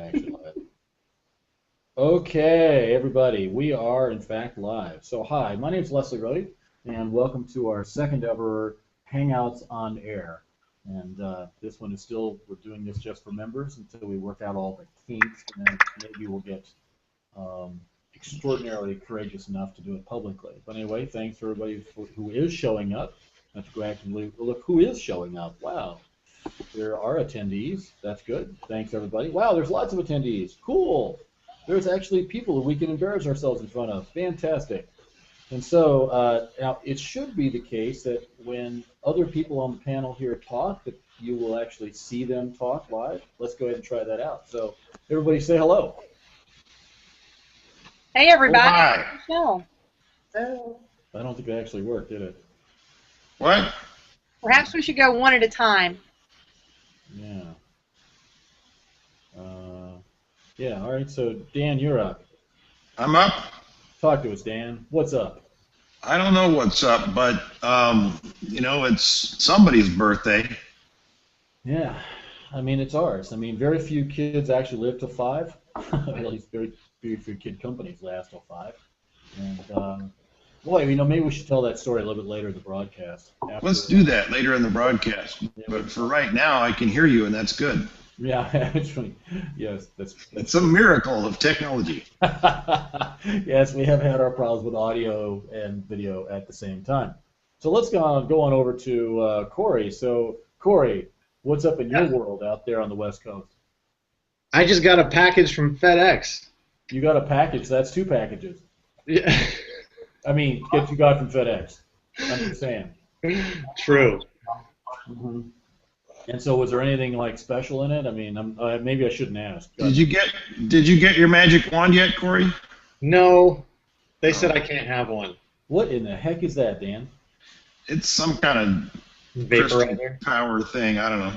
Actually live. Okay, everybody, we are in fact live. So hi, my name is Leslie Rody, and welcome to our second ever Hangouts on Air. And this one is still, we're doing this just for members until we work out all the kinks, and then maybe we'll get extraordinarily courageous enough to do it publicly. But anyway, thanks for everybody who is showing up. I have to go back and look who is showing up. Wow. There are attendees. That's good. Thanks, everybody. Wow, there's lots of attendees. Cool. There's actually people that we can embarrass ourselves in front of. Fantastic. And so now it should be the case that when other people on the panel here talk, that you will actually see them talk live. Let's go ahead and try that out. So everybody say hello. Hey, everybody. Oh, hi. Michelle. I don't think that actually worked, did it? What? Perhaps we should go one at a time. Yeah. Yeah, all right, so Dan, you're up. I'm up. Talk to us, Dan. What's up? I don't know what's up, but, you know, it's somebody's birthday. Yeah, I mean, it's ours. I mean, very few kids actually live to 5. At least very few kid companies last till 5. And, boy, you know, maybe we should tell that story a little bit later in the broadcast. Let's do that later in the broadcast. But for right now, I can hear you, and that's good. Yeah, actually, yes, It's a miracle of technology. Yes, we have had our problems with audio and video at the same time. So let's go on over to Corey. So, Corey, what's up in your world out there on the West Coast? I just got a package from FedEx. You got a package. That's 2 packages. Yeah. I mean, what you got from FedEx. I'm just saying. True. Mm-hmm. And so, was there anything like special in it? I mean, maybe I shouldn't ask. Did you get your magic wand yet, Corey? No, they said I can't have one. What in the heck is that, Dan? It's some kind of Vaporizer power thing. I don't know.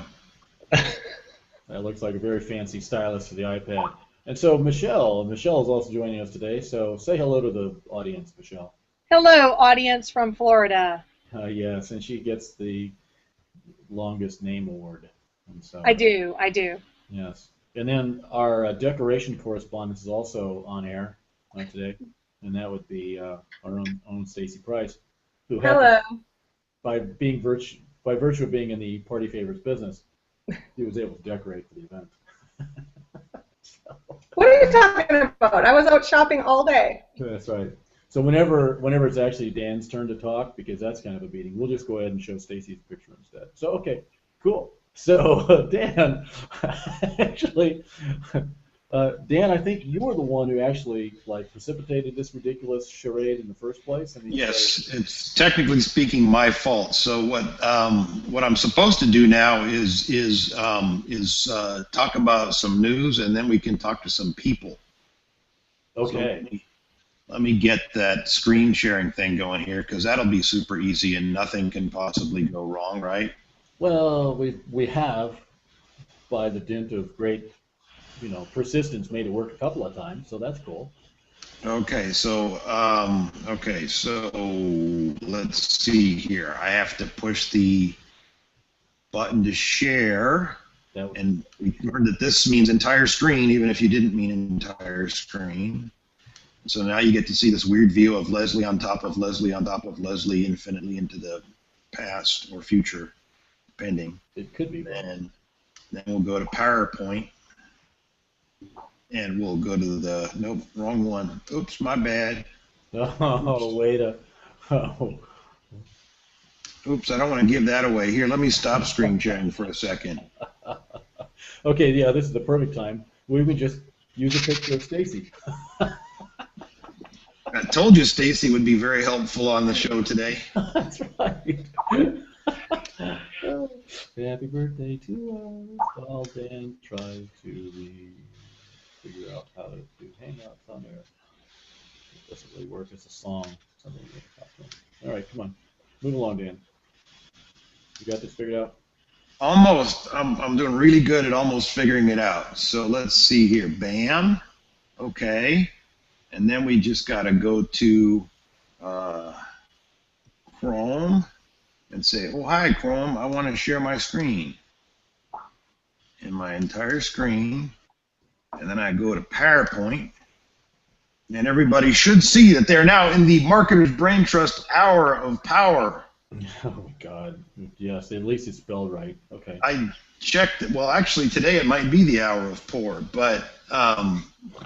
That looks like a very fancy stylus for the iPad. And so Michelle is also joining us today. So say hello to the audience, Michelle. Hello, audience from Florida. Yes, and she gets the longest name award. And so, I do. Yes. And then our decoration correspondent is also on air today, and that would be our own Stacy Price, who happens, by virtue of being in the party favors business, he was able to decorate for the event. So. What are you talking about? I was out shopping all day. That's right. So whenever it's actually Dan's turn to talk, because that's kind of a beating, we'll just go ahead and show Stacy's picture instead. So okay, cool. So Dan, actually, Dan, I think you were the one who actually precipitated this ridiculous charade in the first place. I mean, yes, it's technically speaking my fault. So what I'm supposed to do now is talk about some news, and then we can talk to some people. Okay. So let me get that screen sharing thing going here, because that'll be super easy and nothing can possibly go wrong, right? Well, we have, by the dint of great, persistence, made it work a couple of times, so that's cool. Okay, so let's see here. I have to push the button to share, and we learned that this means entire screen, even if you didn't mean entire screen. So now you get to see this weird view of Leslie on top of Leslie on top of Leslie infinitely into the past or future, depending. It could be. And then we'll go to PowerPoint, and we'll go to the, nope, wrong one. Oops, my bad. Oh, wait a, oh. Oops, I don't want to give that away. Here, let me stop screen sharing for a second. Okay, yeah, this is the perfect time. We would just use a picture of Stacy. I told you Stacy would be very helpful on the show today. That's right. Happy birthday to us. While Dan tried to figure out how to do Hangouts on there. It doesn't really work as a song. All right, come on. Move along, Dan. You got this figured out? Almost. I'm doing really good at almost figuring it out. So let's see here. Bam. Okay. And then we just got to go to Chrome and say, oh, hi, Chrome. I want to share my screen. And my entire screen. and then I go to PowerPoint, and everybody should see that they're now in the Marketer's Braintrust Hour of Power. Oh, God. Yes, at least it's spelled right. Okay. I checked. Well, actually, today it might be the hour of pour, but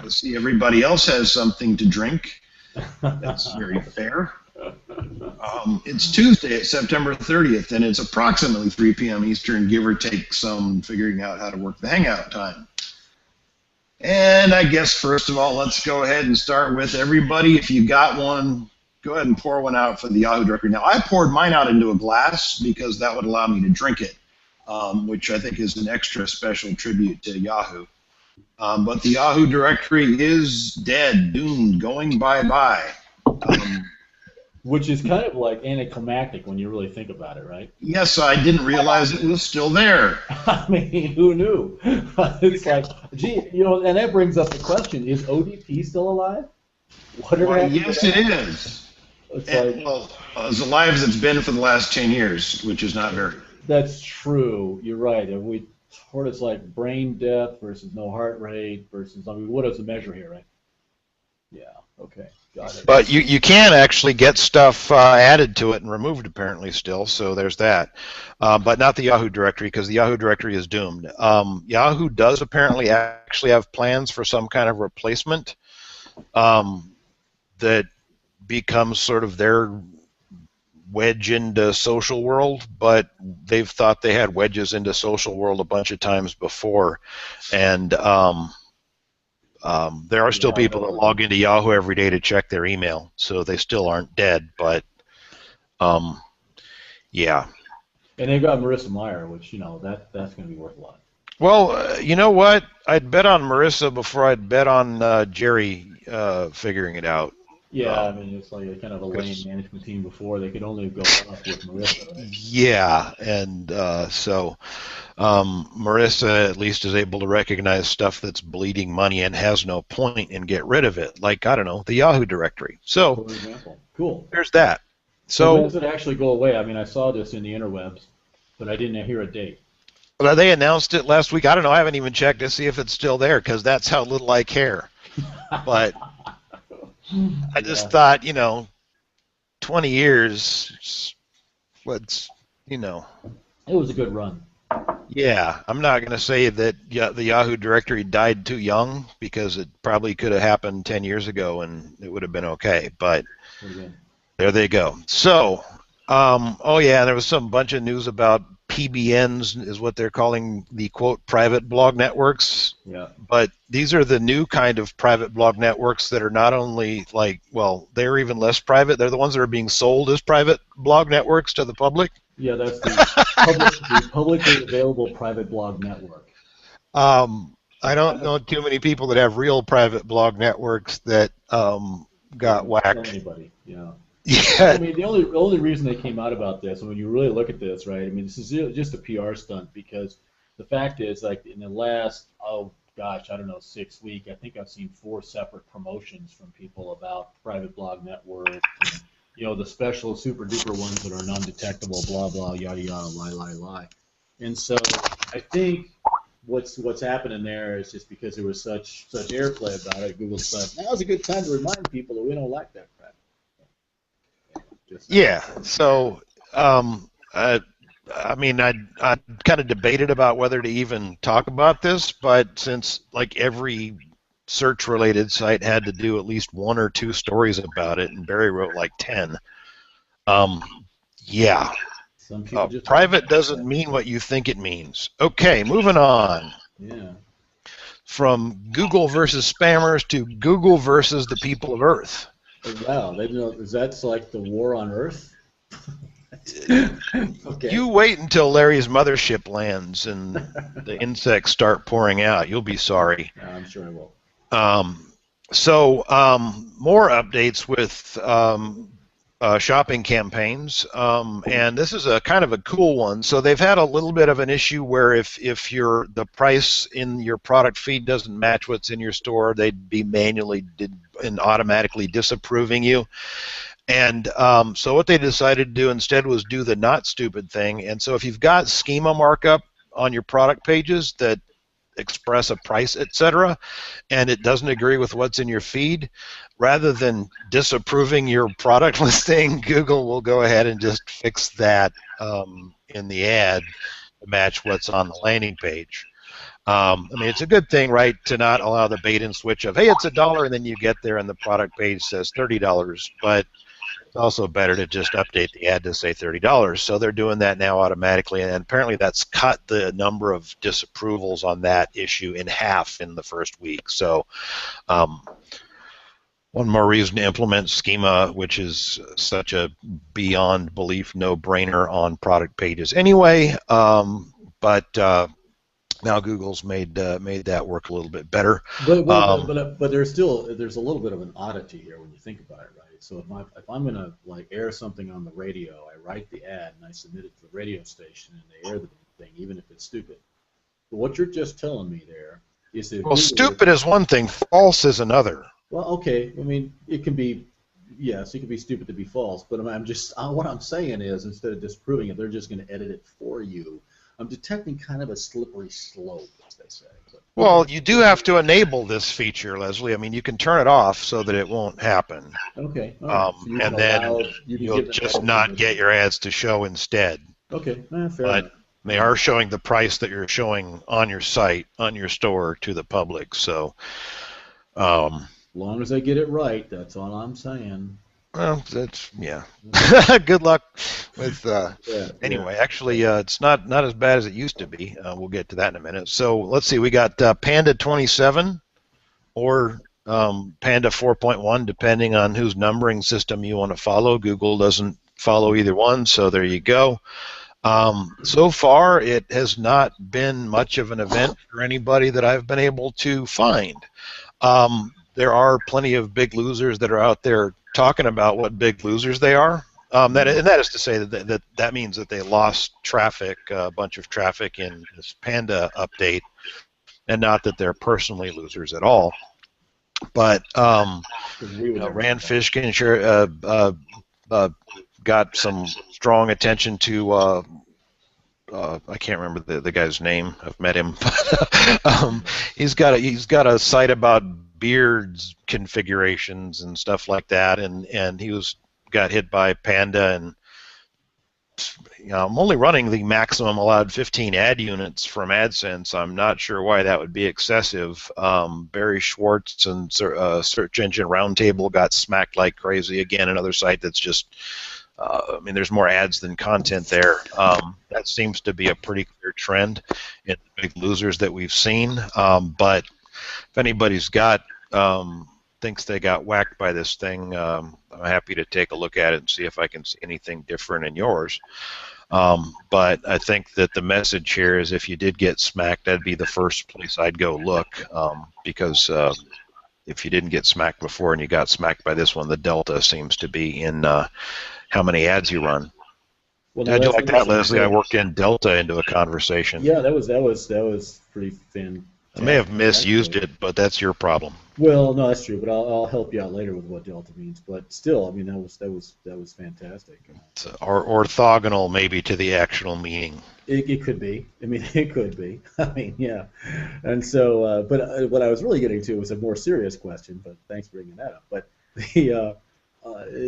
let's see. Everybody else has something to drink. That's very fair. It's Tuesday, it's September 30th, and it's approximately 3 p.m. Eastern, give or take some figuring out how to work the Hangout time. And I guess, first of all, let's go ahead and start with everybody. If you got one, go ahead and pour one out for the Yahoo directory. Now, I poured mine out into a glass because that would allow me to drink it, which I think is an extra special tribute to Yahoo. But the Yahoo directory is dead, doomed, going bye-bye. Which is kind of like anticlimactic when you really think about it, right? Yes, I didn't realize it was still there. I mean, who knew? It's like, gee, you know, and that brings up the question, is ODP still alive? Yes, it is. Well, as alive as it's been for the last 10 years, which is not very. That's true. You're right. If we sort of like brain death versus no heart rate versus, I mean, what is the measure here, right? Yeah, okay. Got it. But you can actually get stuff added to it and removed apparently still, so there's that. But not the Yahoo directory, because the Yahoo directory is doomed. Yahoo does apparently actually have plans for some kind of replacement that becomes sort of their wedge into social world, but they've thought they had wedges into social world a bunch of times before, and there are still people that log into Yahoo every day to check their email, so they still aren't dead, but yeah. And they've got Marissa Meyer, which, you know, that's going to be worth a lot. Well, you know what? I'd bet on Marissa before I'd bet on Jerry figuring it out. Yeah, I mean, it's like a kind of a lame management team before. They could only go up with Marissa, right? Yeah, and so Marissa at least is able to recognize stuff that's bleeding money and has no point and get rid of it. Like, I don't know, the Yahoo directory. So, for example. Cool. There's that. So when does it actually go away? I mean, I saw this in the interwebs, but I didn't hear a date. Well, they announced it last week. I don't know. I haven't even checked to see if it's still there because that's how little I care. But I just thought, you know, 20 years, what's, you know. It was a good run. Yeah, I'm not going to say that the Yahoo directory died too young because it probably could have happened 10 years ago and it would have been okay, but there they go. So, oh yeah, there was some bunch of news about PBNs is what they're calling the, quote, private blog networks. Yeah. But these are the new kind of private blog networks that are not only like, well, they're even less private. They're the ones that are being sold as private blog networks to the public. Yeah, that's the publicly available private blog network. I don't know too many people that have real private blog networks that got whacked. Anybody, yeah. Yeah. I mean, the only reason they came out about this, and when you really look at this, right? I mean, this is just a PR stunt because the fact is, like, in the last, oh gosh, I don't know, 6 weeks, I think I've seen 4 separate promotions from people about private blog network, and, you know, the special super duper ones that are non-detectable, blah blah, yada yada, lie. And so I think what's happening there is just because there was such airplay about it, Google said now's a good time to remind people that we don't like that crap. Yeah, so I mean, I kind of debated about whether to even talk about this, but since like every search-related site had to do at least 1 or 2 stories about it, and Barry wrote like 10, yeah. Private doesn't mean what you think it means. Okay, moving on. Yeah. From Google versus spammers to Google versus the people of Earth. Wow, is that like the war on Earth? Okay. You wait until Larry's mothership lands and the insects start pouring out. You'll be sorry. Yeah, I'm sure I will. So more updates with shopping campaigns, and this is a kind of a cool one. So they've had a little bit of an issue where if the price in your product feed doesn't match what's in your store, they'd be manually and automatically disapproving you. And so what they decided to do instead was do the not stupid thing. And so if you've got schema markup on your product pages that express a price, etc., and it doesn't agree with what's in your feed, rather than disapproving your product listing, Google will go ahead and just fix that in the ad to match what's on the landing page. I mean, it's a good thing, right, to not allow the bait and switch of, hey, it's $1, and then you get there and the product page says $30, but it's also better to just update the ad to say $30. So they're doing that now automatically, and apparently that's cut the number of disapprovals on that issue in half in the first week. So one more reason to implement schema, which is such a beyond belief no-brainer on product pages anyway, but now Google's made that work a little bit better. But there's a little bit of an oddity here when you think about it, right? So if I'm gonna like air something on the radio, I write the ad and I submit it to the radio station and they air the thing, even if it's stupid. But what you're just telling me there is that stupid is one thing, false is another. Well, okay. I mean, it can be, yes, it can be stupid to be false. But what I'm saying is, instead of disproving it, they're just going to edit it for you. I'm detecting kind of a slippery slope, as they say. Well, you do have to enable this feature, Leslie. I mean, you can turn it off so that it won't happen. Okay. Right. So and then you'll just not get your ads to show instead. Okay. Fair enough. They are showing the price that you're showing on your site, on your store, to the public. So, as long as I get it right, that's all I'm saying. Well, that's good luck with. Anyway, actually, it's not as bad as it used to be. We'll get to that in a minute. So let's see. We got Panda 27 or Panda 4.1, depending on whose numbering system you want to follow. Google doesn't follow either one, so there you go. So far, it has not been much of an event for anybody that I've been able to find. There are plenty of big losers that are out there talking about what big losers they are. That is to say that means that they lost traffic, a bunch of traffic in this Panda update, and not that they're personally losers at all. But Rand Fishkin got some strong attention to. I can't remember the guy's name. I've met him. He's got a site about beards configurations and stuff like that, and he got hit by Panda, and I'm only running the maximum allowed 15 ad units from AdSense. I'm not sure why that would be excessive. Barry Schwartz and Search Engine Roundtable got smacked like crazy. Again, another site that's just I mean, there's more ads than content there. That seems to be a pretty clear trend in the big losers that we've seen. But if anybody's thinks they got whacked by this thing, I'm happy to take a look at it and see if I can see anything different in yours. But I think that the message here is if you did get smacked, that'd be the first place I'd go look, because if you didn't get smacked before and you got smacked by this one, the delta seems to be in how many ads you run. Well, how'd you like that, Leslie? I worked in Delta into a conversation. Yeah, that was pretty fantastic. I may have misused it, but that's your problem. Well, no, that's true. But I'll help you out later with what Delta means. But still, I mean, that was fantastic. It's orthogonal, maybe, to the actual meaning. It could be. I mean, it could be. I mean, yeah. And so, but what I was really getting to was a more serious question. But thanks for bringing that up. But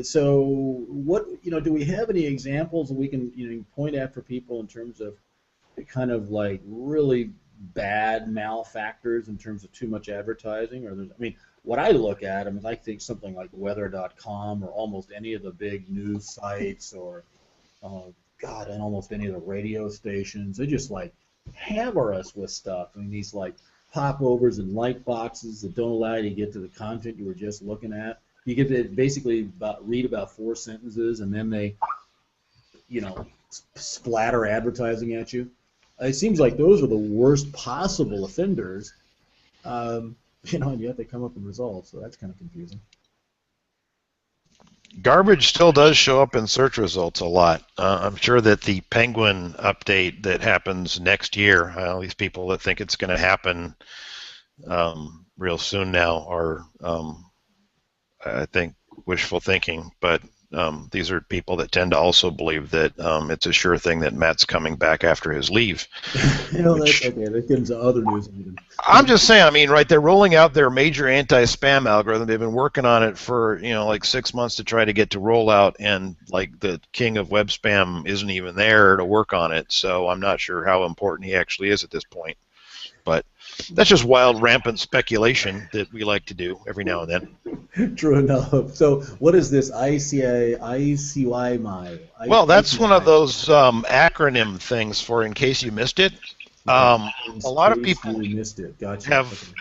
so what do we have any examples that we can point at for people in terms of kind of like really bad malfactors in terms of too much advertising? Or what I look at, I think something like weather.com or almost any of the big news sites or and almost any of the radio stations, they just like hammer us with stuff. I mean, these like popovers and light boxes that don't allow you to get to the content you were just looking at. You get to basically read about 4 sentences, and then they, splatter advertising at you. It seems like those are the worst possible offenders, and yet they come up with results. So that's kind of confusing. Garbage still does show up in search results a lot. I'm sure that the Penguin update that happens next year, these people that think it's going to happen real soon now are, I think, wishful thinking. But these are people that tend to also believe that it's a sure thing that Matt's coming back after his leave. That's okay. That gets into other news. I'm just saying, I mean, right, they're rolling out their major anti-spam algorithm. They've been working on it for, like 6 months to try to get to roll out, and like the king of web spam isn't even there to work on it, so I'm not sure how important he actually is at this point. But that's just wild, rampant speculation that we like to do every now and then. True enough. So what is this ICY? Well, that's one of those acronym things for in case you missed it. A lot of people missed it. Gotcha. Have,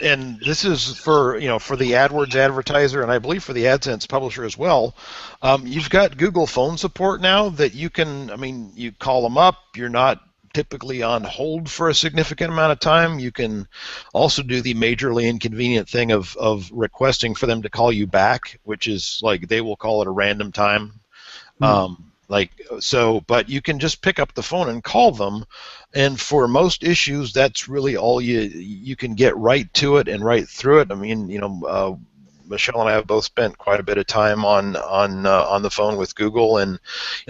and this is for for the AdWords advertiser, and I believe for the AdSense publisher as well. You've got Google phone support now that you can. I mean, you call them up. You're not typically on hold for a significant amount of time. You can also do the majorly inconvenient thing of requesting for them to call you back, which is like they will call it a random time. But you can just pick up the phone and call them, and for most issues, that's really all you can get right to it and right through it. I mean, Michelle and I have both spent quite a bit of time on the phone with Google, and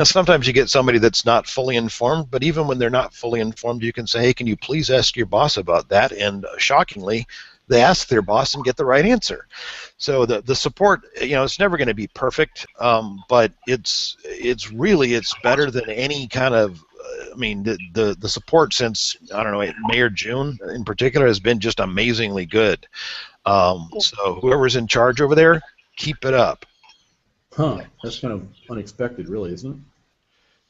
sometimes you get somebody that's not fully informed, but even when they're not fully informed, you can say, hey, can you please ask your boss about that? And shockingly, they ask their boss and get the right answer. So the support, it's never going to be perfect, but it's better than any kind of. I mean, the support since I don't know May or June in particular has been just amazingly good. So whoever's in charge over there, keep it up. Huh? That's kind of unexpected, really, isn't it?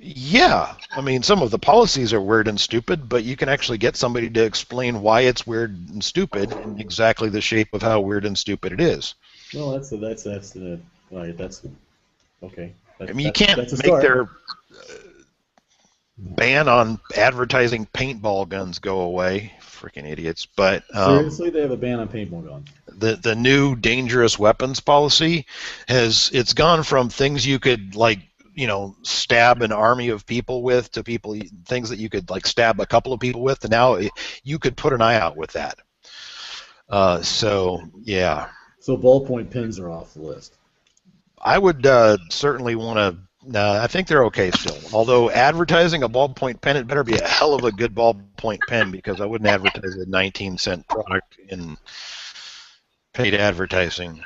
Yeah, I mean, some of the policies are weird and stupid, but you can actually get somebody to explain why it's weird and stupid in exactly the shape of how weird and stupid it is. Well, that's okay. I mean, you can't make their ban on advertising paintball guns go away. Freaking idiots! But seriously, they have a ban on paintball guns. The new dangerous weapons policy it's gone from things you could stab an army of people with to things that you could stab a couple of people with, to now you could put an eye out with that. So yeah. So ballpoint pens are off the list. I would certainly want to. No, I think they're okay still. Although advertising a ballpoint pen, it better be a hell of a good ballpoint pen, because I wouldn't advertise a 19-cent product in paid advertising.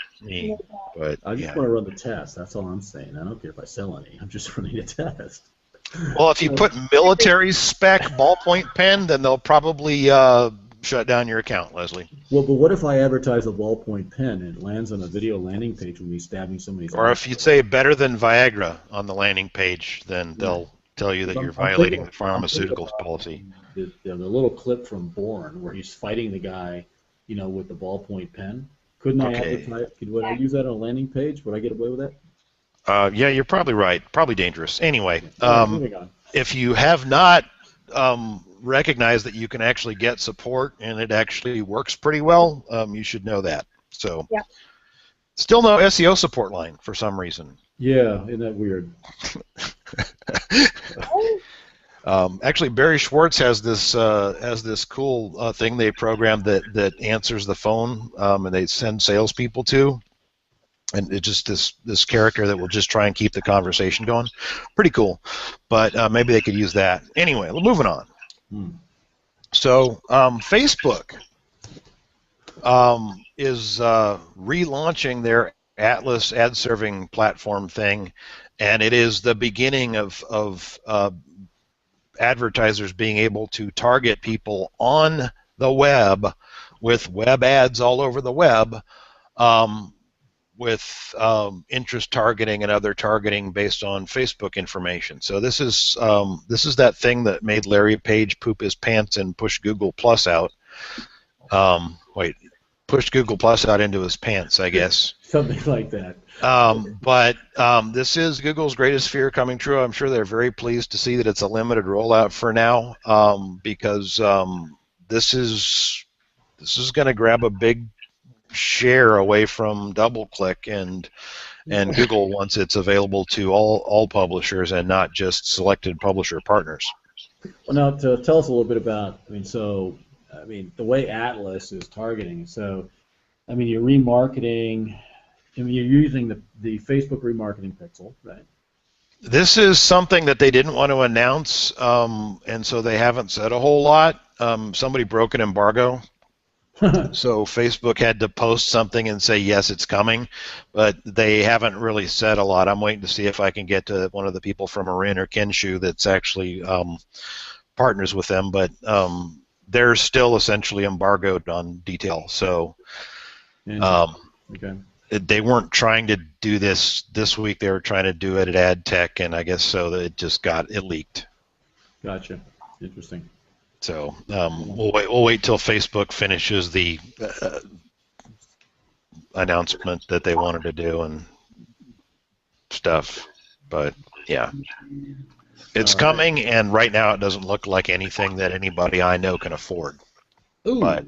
But I just want to run the test. That's all I'm saying. I don't care if I sell any. I'm just running a test. Well, if you put military spec ballpoint pen, then they'll probably shut down your account, Leslie. Well, but what if I advertise a ballpoint pen and it lands on a video landing page with me stabbing somebody's Or if you say better than Viagra on the landing page, then they'll tell you that you're violating the pharmaceuticals policy. The little clip from Bourne where he's fighting the guy, with the ballpoint pen. Couldn't I advertise? Would I use that on a landing page? Would I get away with that? Yeah, you're probably right. Probably dangerous. Anyway, if you have not recognize that you can actually get support and it actually works pretty well, you should know that. So, yeah. Still no SEO support line for some reason. Yeah, isn't that weird? Actually, Barry Schwartz has this cool thing they programmed that answers the phone, and they send salespeople to, and it's just this character that will just try and keep the conversation going. Pretty cool, but maybe they could use that. Anyway, moving on. So Facebook is relaunching their Atlas ad serving platform thing, and it is the beginning of advertisers being able to target people on the web with web ads all over the web, with interest targeting and other targeting based on Facebook information. So this is that thing that made Larry Page poop his pants and push Google Plus out. Pushed Google Plus out into his pants, I guess. Something like that. But this is Google's greatest fear coming true. I'm sure they're very pleased to see that it's a limited rollout for now, because this is going to grab a big share away from DoubleClick, and Google wants it's available to all publishers and not just selected publisher partners. Well, now to tell us a little bit about, the way Atlas is targeting. So, you're remarketing I mean, you're using the Facebook remarketing pixel, right? This is something that they didn't want to announce, and so they haven't said a whole lot. Somebody broke an embargo, so Facebook had to post something and say, yes, it's coming, but they haven't really said a lot. I'm waiting to see if I can get to one of the people from Marin or Kenshu that's actually partners with them, but they're still essentially embargoed on detail. So okay. They weren't trying to do this week. They were trying to do it at AdTech, and I guess so that it leaked. Gotcha. Interesting. So we'll wait till Facebook finishes the announcement that they wanted to do and stuff. But yeah, it's coming, and right now it doesn't look like anything that anybody I know can afford. Ooh. But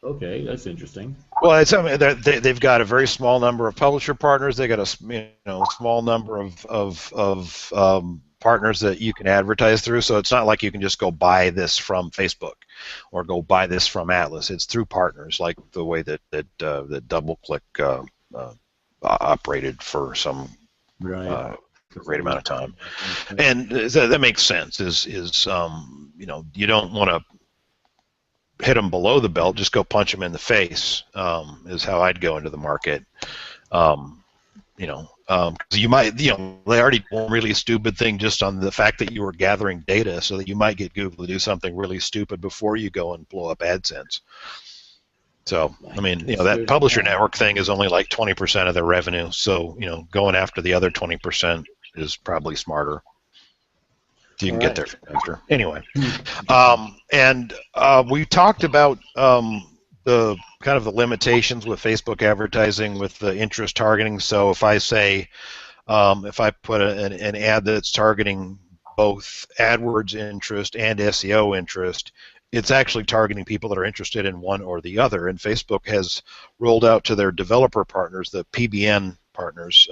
okay, that's interesting. Well, they've got a very small number of publisher partners. They got a small number of partners that you can advertise through. So it's not like you can just go buy this from Facebook or go buy this from Atlas. It's through partners, like the way that DoubleClick operated for some great amount of time. And that makes sense. You don't want to hit them below the belt, just go punch them in the face, is how I'd go into the market. You might, they already did one really stupid thing just on the fact that you were gathering data, so that you might get Google to do something really stupid before you go and blow up AdSense. So, I mean, that publisher network thing is only like 20% of their revenue, so, going after the other 20% is probably smarter. So you can get there faster. Anyway, and we talked about the kind of the limitations with Facebook advertising with the interest targeting. So if I say, if I put an ad that's targeting both AdWords interest and SEO interest, it's actually targeting people that are interested in one or the other. And Facebook has rolled out to their developer partners, the PBN partners,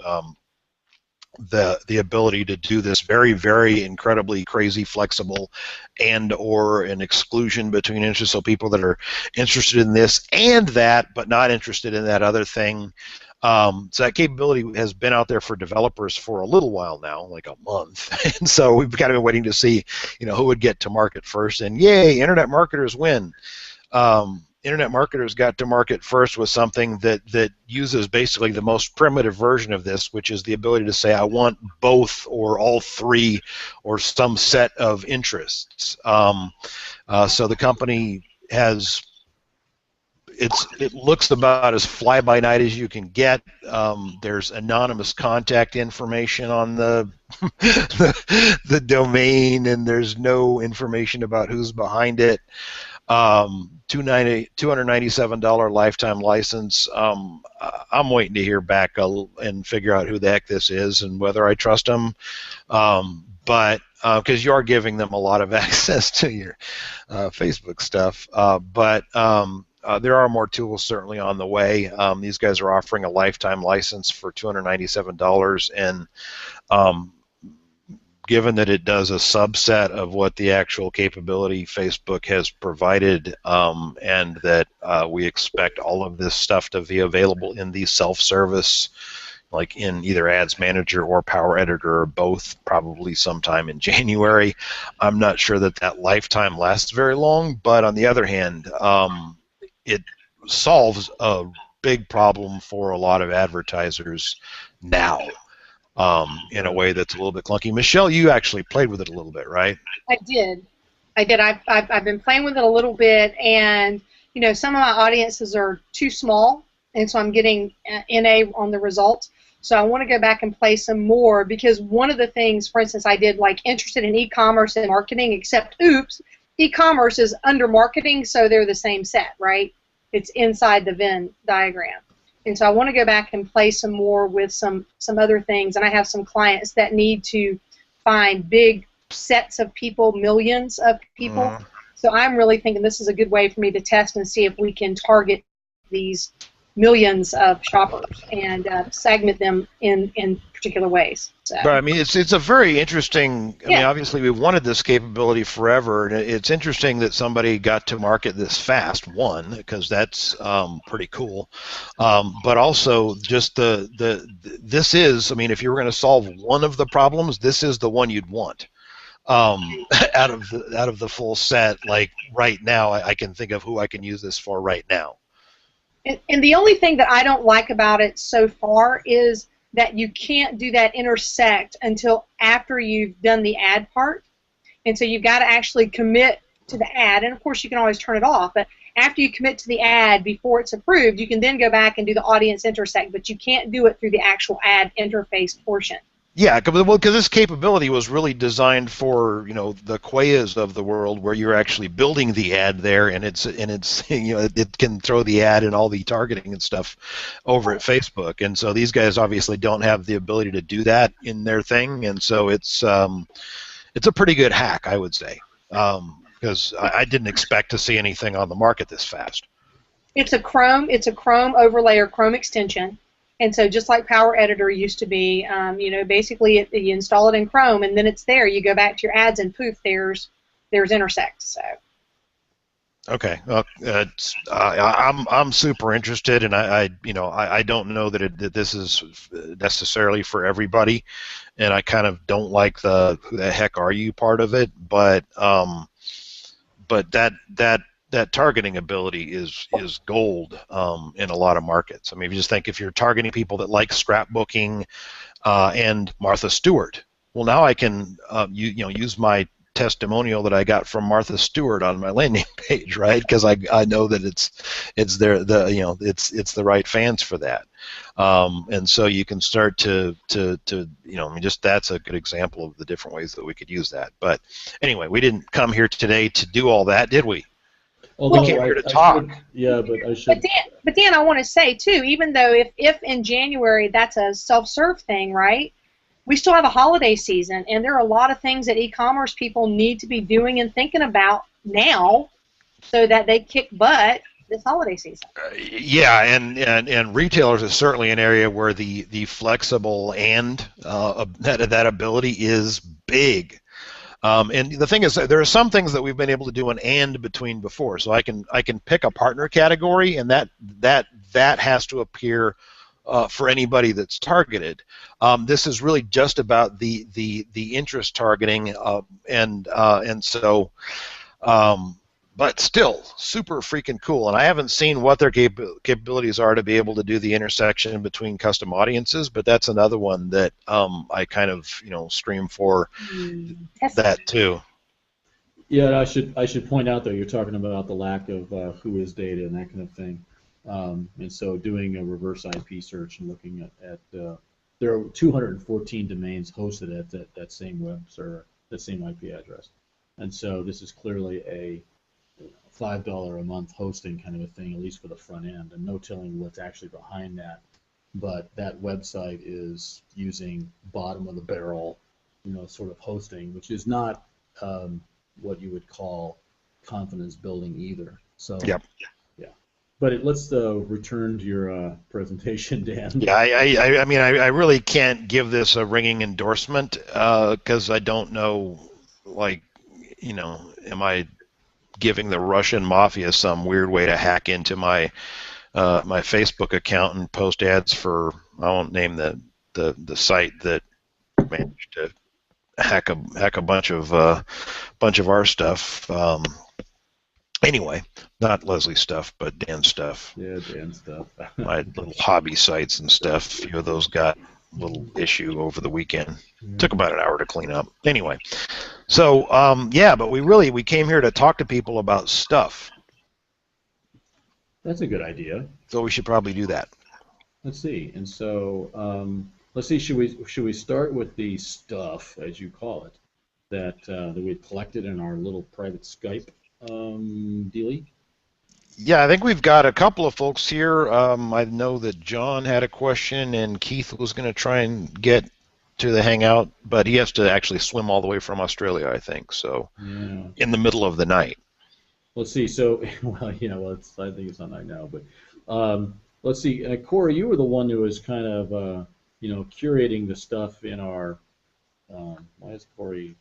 the ability to do this very, very incredibly crazy flexible or an exclusion between interests, so people that are interested in this and that but not interested in that other thing. So that capability has been out there for developers for a little while now, like a month, and so we've kind of been waiting to see who would get to market first, and yay, internet marketers win. Internet marketers got to market first with something that uses basically the most primitive version of this, which is the ability to say, I want both or all three or some set of interests. So the company has, it looks about as fly-by-night as you can get. There's anonymous contact information on the the domain, and there's no information about who's behind it. $297 lifetime license. I'm waiting to hear back and figure out who the heck this is and whether I trust them. But because you are giving them a lot of access to your Facebook stuff. But there are more tools certainly on the way. These guys are offering a lifetime license for $297, and given that it does a subset of what the actual capability Facebook has provided, and that we expect all of this stuff to be available in the self-service, like in either Ads Manager or Power Editor, or both, probably sometime in January. I'm not sure that lifetime lasts very long, but on the other hand, it solves a big problem for a lot of advertisers now. In a way that's a little bit clunky. Michelle, you actually played with it a little bit, right? I did. I've been playing with it a little bit, and some of my audiences are too small, and so I'm getting NA on the results. So I want to go back and play some more, because one of the things, for instance, I did like interested in e-commerce and marketing, except oops, e-commerce is under marketing, so they're the same set, right? It's inside the Venn diagram. And so I want to go back and play some more with some other things. And I have some clients that need to find big sets of people, millions of people. So I'm really thinking this is a good way for me to test and see if we can target these millions of shoppers and segment them in particular ways. So. But I mean, it's a very interesting. I mean, obviously we've wanted this capability forever, and it's interesting that somebody got to market this fast. One, because that's pretty cool, but also just this is. I mean, if you were going to solve one of the problems, this is the one you'd want. Out of the full set, like right now, I can think of who I can use this for right now. And the only thing that I don't like about it so far is that you can't do that intersect until after you've done the ad part. And so you've got to actually commit to the ad. And, of course, you can always turn it off. But after you commit to the ad before it's approved, you can then go back and do the audience intersect. But you can't do it through the actual ad interface portion. Yeah, because this capability was really designed for, you know, the Quayas of the world, where you're actually building the ad there, and it's you know, it can throw the ad and all the targeting and stuff over at Facebook, and so these guys obviously don't have the ability to do that in their thing, and so it's a pretty good hack, I would say, because I didn't expect to see anything on the market this fast. It's a Chrome overlay or Chrome extension. And so just like Power Editor used to be, you know, basically you install it in Chrome and then it's there. You go back to your ads and poof, there's intersect. So. Okay, well, I'm super interested, and I don't know that this is necessarily for everybody, and I kind of don't like the who the heck are you part of it, but that targeting ability is gold in a lot of markets. I mean, if you just think if you're targeting people that like scrapbooking and Martha Stewart, well, now I can use my testimonial that I got from Martha Stewart on my landing page, right? Because I know that it's the right fans for that, and so you can start to I mean, just that's a good example of the different ways that we could use that. But anyway, we didn't come here today to do all that, did we? Although we came here to talk. But I should. But Dan, I want to say too, even though if in January that's a self-serve thing, right? We still have a holiday season, and there are a lot of things that e-commerce people need to be doing and thinking about now, so that they kick butt this holiday season. Yeah, and retailers is certainly an area where the flexible and that ability is big. And the thing is, there are some things that we've been able to do an and between before. So I can pick a partner category, and that has to appear for anybody that's targeted. This is really just about the interest targeting, and so. But still, super freaking cool. And I haven't seen what their capabilities are to be able to do the intersection between custom audiences, but that's another one that I kind of scream for that too. Yeah, I should point out though, you're talking about the lack of who is data and that kind of thing, and so doing a reverse IP search and looking at there are 214 domains hosted at that same web server, that same IP address, and so this is clearly a $5 a month hosting kind of a thing, at least for the front end, and no telling what's actually behind that. But that website is using bottom of the barrel, sort of hosting, which is not what you would call confidence building either. So yep. Yeah. But let's return to your presentation, Dan. Yeah, I mean, I really can't give this a ringing endorsement because I don't know, am I giving the Russian mafia some weird way to hack into my my Facebook account and post ads for, I won't name the site that managed to hack a bunch of our stuff. Anyway, not Leslie's stuff, but Dan's stuff. Yeah, Dan's stuff. My little hobby sites and stuff. A few of those got a little issue over the weekend. Yeah. Took about an hour to clean up. Anyway, so yeah, but we came here to talk to people about stuff. That's a good idea. So we should probably do that. Let's see. And so let's see. Should we start with the stuff, as you call it, that we had collected in our little private Skype dealie? Yeah, I think we've got a couple of folks here. I know that John had a question, and Keith was going to try and get to the Hangout, but he has to actually swim all the way from Australia, I think. So, yeah. In the middle of the night. Let's see. So, I think it's not night now, but let's see. Corey, you were the one who was kind of curating the stuff in our. Why is Corey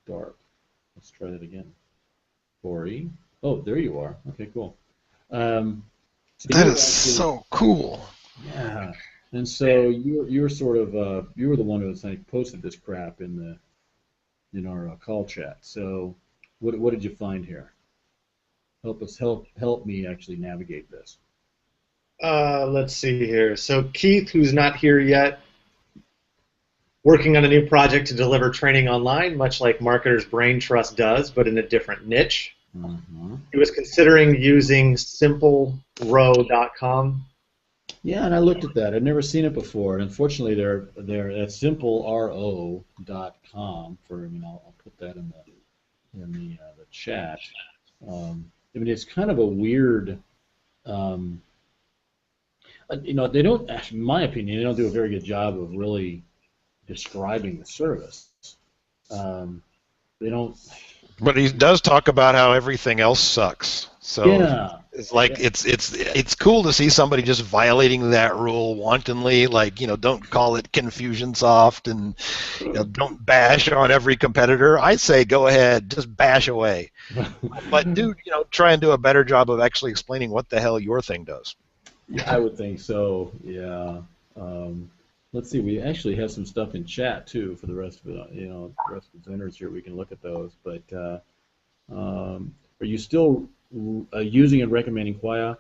dark? Let's try that again. Corey. Oh, there you are. Okay, cool. So that is so cool. Yeah. And so you're sort of you were the one who posted this crap in our call chat. So what did you find here? Help me actually navigate this. Let's see here. So Keith, who's not here yet, working on a new project to deliver training online, much like Marketer's Braintrust does, but in a different niche. Mm-hmm. He was considering using simplerow.com. Yeah, and I looked at that. I'd never seen it before. And unfortunately, they're at simplerow.com. I'll put that in the chat. It's kind of a weird. They don't. In my opinion, they don't do a very good job of really describing the service. They don't. But he does talk about how everything else sucks. So yeah. It's like it's cool to see somebody just violating that rule wantonly. Like, don't call it Confusionsoft and don't bash on every competitor. I say go ahead, just bash away. But try and do a better job of actually explaining what the hell your thing does. I would think so. Yeah. Let's see. We actually have some stuff in chat too for the rest of it. The rest of the presenters here. We can look at those. But are you still using and recommending Quaya?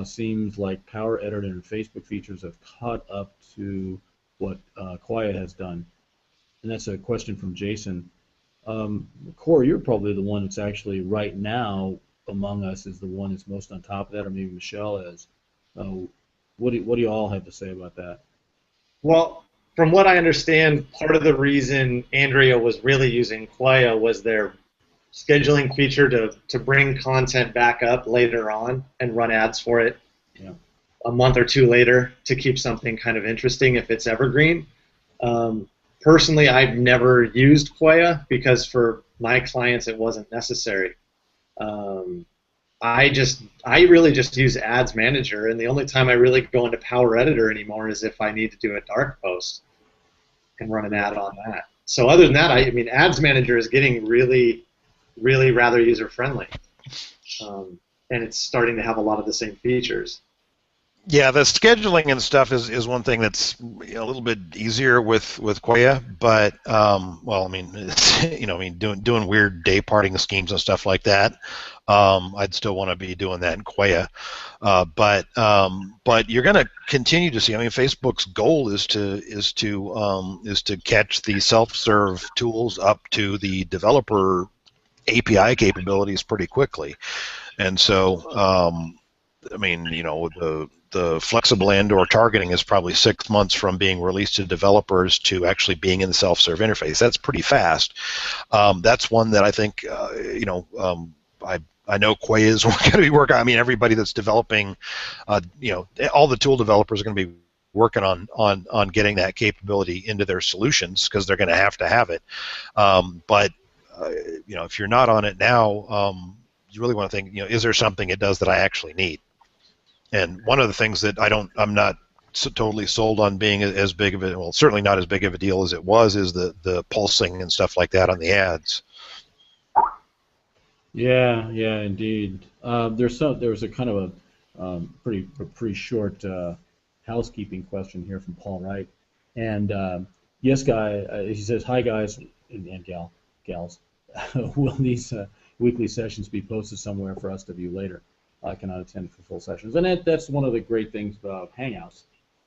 Seems like Power Editor and Facebook features have caught up to what Quaya has done. And that's a question from Jason. Corey, you're probably the one that's actually right now among us is the one that's most on top of that, or maybe Michelle is. What do you all have to say about that? Well, from what I understand, part of the reason Andrea was really using Quaya was their scheduling feature to bring content back up later on and run ads for it a month or two later to keep something kind of interesting if it's evergreen. Personally, I've never used Quaya because for my clients it wasn't necessary. I really just use Ads Manager, and the only time I really go into Power Editor anymore is if I need to do a dark post and run an ad on that. So other than that, Ads Manager is getting really, really rather user-friendly, and it's starting to have a lot of the same features. Yeah, the scheduling and stuff is one thing that's a little bit easier with Quaya, but doing weird day parting schemes and stuff like that, I'd still want to be doing that in Quaya. But you're going to continue to see. Facebook's goal is to catch the self-serve tools up to the developer API capabilities pretty quickly, and so the flexible and/or targeting is probably 6 months from being released to developers to actually being in the self-serve interface. That's pretty fast. That's one that I think I know Quay is going to be working. Everybody that's developing, all the tool developers are going to be working on getting that capability into their solutions because they're going to have it. But if you're not on it now, you really want to think, is there something it does that I actually need? And one of the things that I'm not totally sold on being as big of a, well, certainly not as big of a deal as it was, is the pulsing and stuff like that on the ads. Yeah, indeed. There was a kind of a pretty short housekeeping question here from Paul Wright, and yes, guy, he says, hi guys and gals, will these weekly sessions be posted somewhere for us to view later? I cannot attend for full sessions, and that's one of the great things about Hangouts,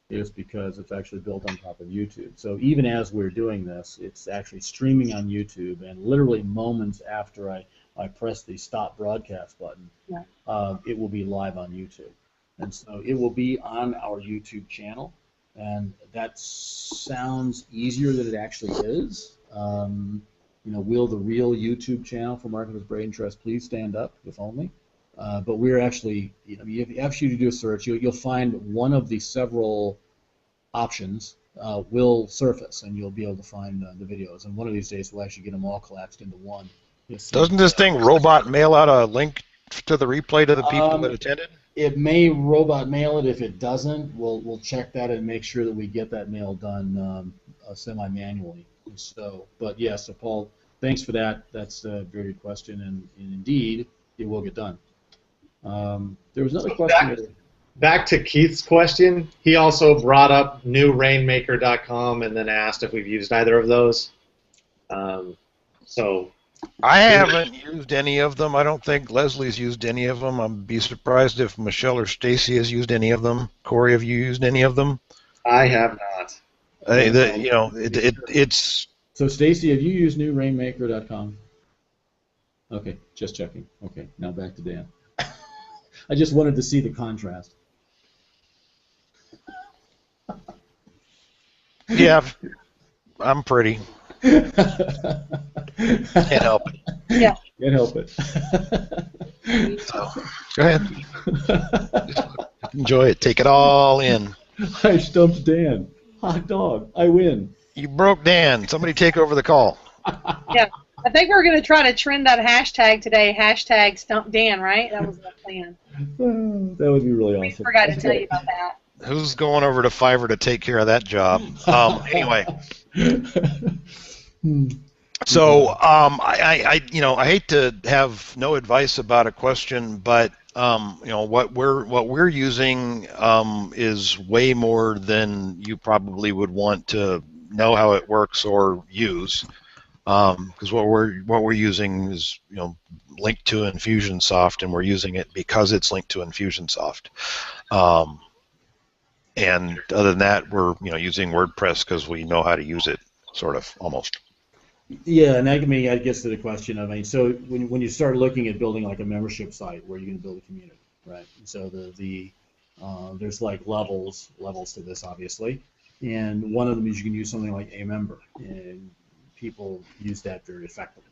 is because it's actually built on top of YouTube. So even as we're doing this, it's actually streaming on YouTube, and literally moments after I press the stop broadcast button, it will be live on YouTube. And so it will be on our YouTube channel, and that sounds easier than it actually is. Will the real YouTube channel for Marketer's Braintrust please stand up, if only? But we're actually, if you do a search, you'll find one of the several options will surface, and you'll be able to find the videos. And one of these days, we'll actually get them all collapsed into one. Doesn't this thing robot mail out a link to the replay to the people that attended? It may robot mail it. If it doesn't, we'll check that and make sure that we get that mail done semi-manually. So, but yeah, so Paul, thanks for that. That's a very good question, and indeed, it will get done. There was another question. Back to Keith's question, he also brought up newrainmaker.com and then asked if we've used either of those. So I haven't used any of them. I don't think Leslie's used any of them. I'd be surprised if Michelle or Stacy has used any of them. Corey, have you used any of them? I have not. It's. So Stacy, have you used newrainmaker.com? Okay, just checking. Okay, now back to Dan. I just wanted to see the contrast. Yeah, I'm pretty. Can't help it. Yeah. Can't help it. So, go ahead. Enjoy it. Take it all in. I stumped Dan. Hot dog. I win. You broke Dan. Somebody take over the call. Yeah. I think we're going to try to trend that hashtag today, hashtag Stump Dan, right? That was the plan. That would be really awesome. We forgot to tell you about that. Who's going over to Fiverr to take care of that job? Anyway. So I hate to have no advice about a question, but what we're using is way more than you probably would want to know how it works or use, because what we're using is linked to Infusionsoft, and we're using it because it's linked to Infusionsoft. And other than that, we're using WordPress because we know how to use it, sort of, almost. Yeah, and that gets to the question of, so when you start looking at building like a membership site where you're going to build a community, right? So there's like levels to this, obviously, and one of them is you can use something like a member, and people use that very effectively.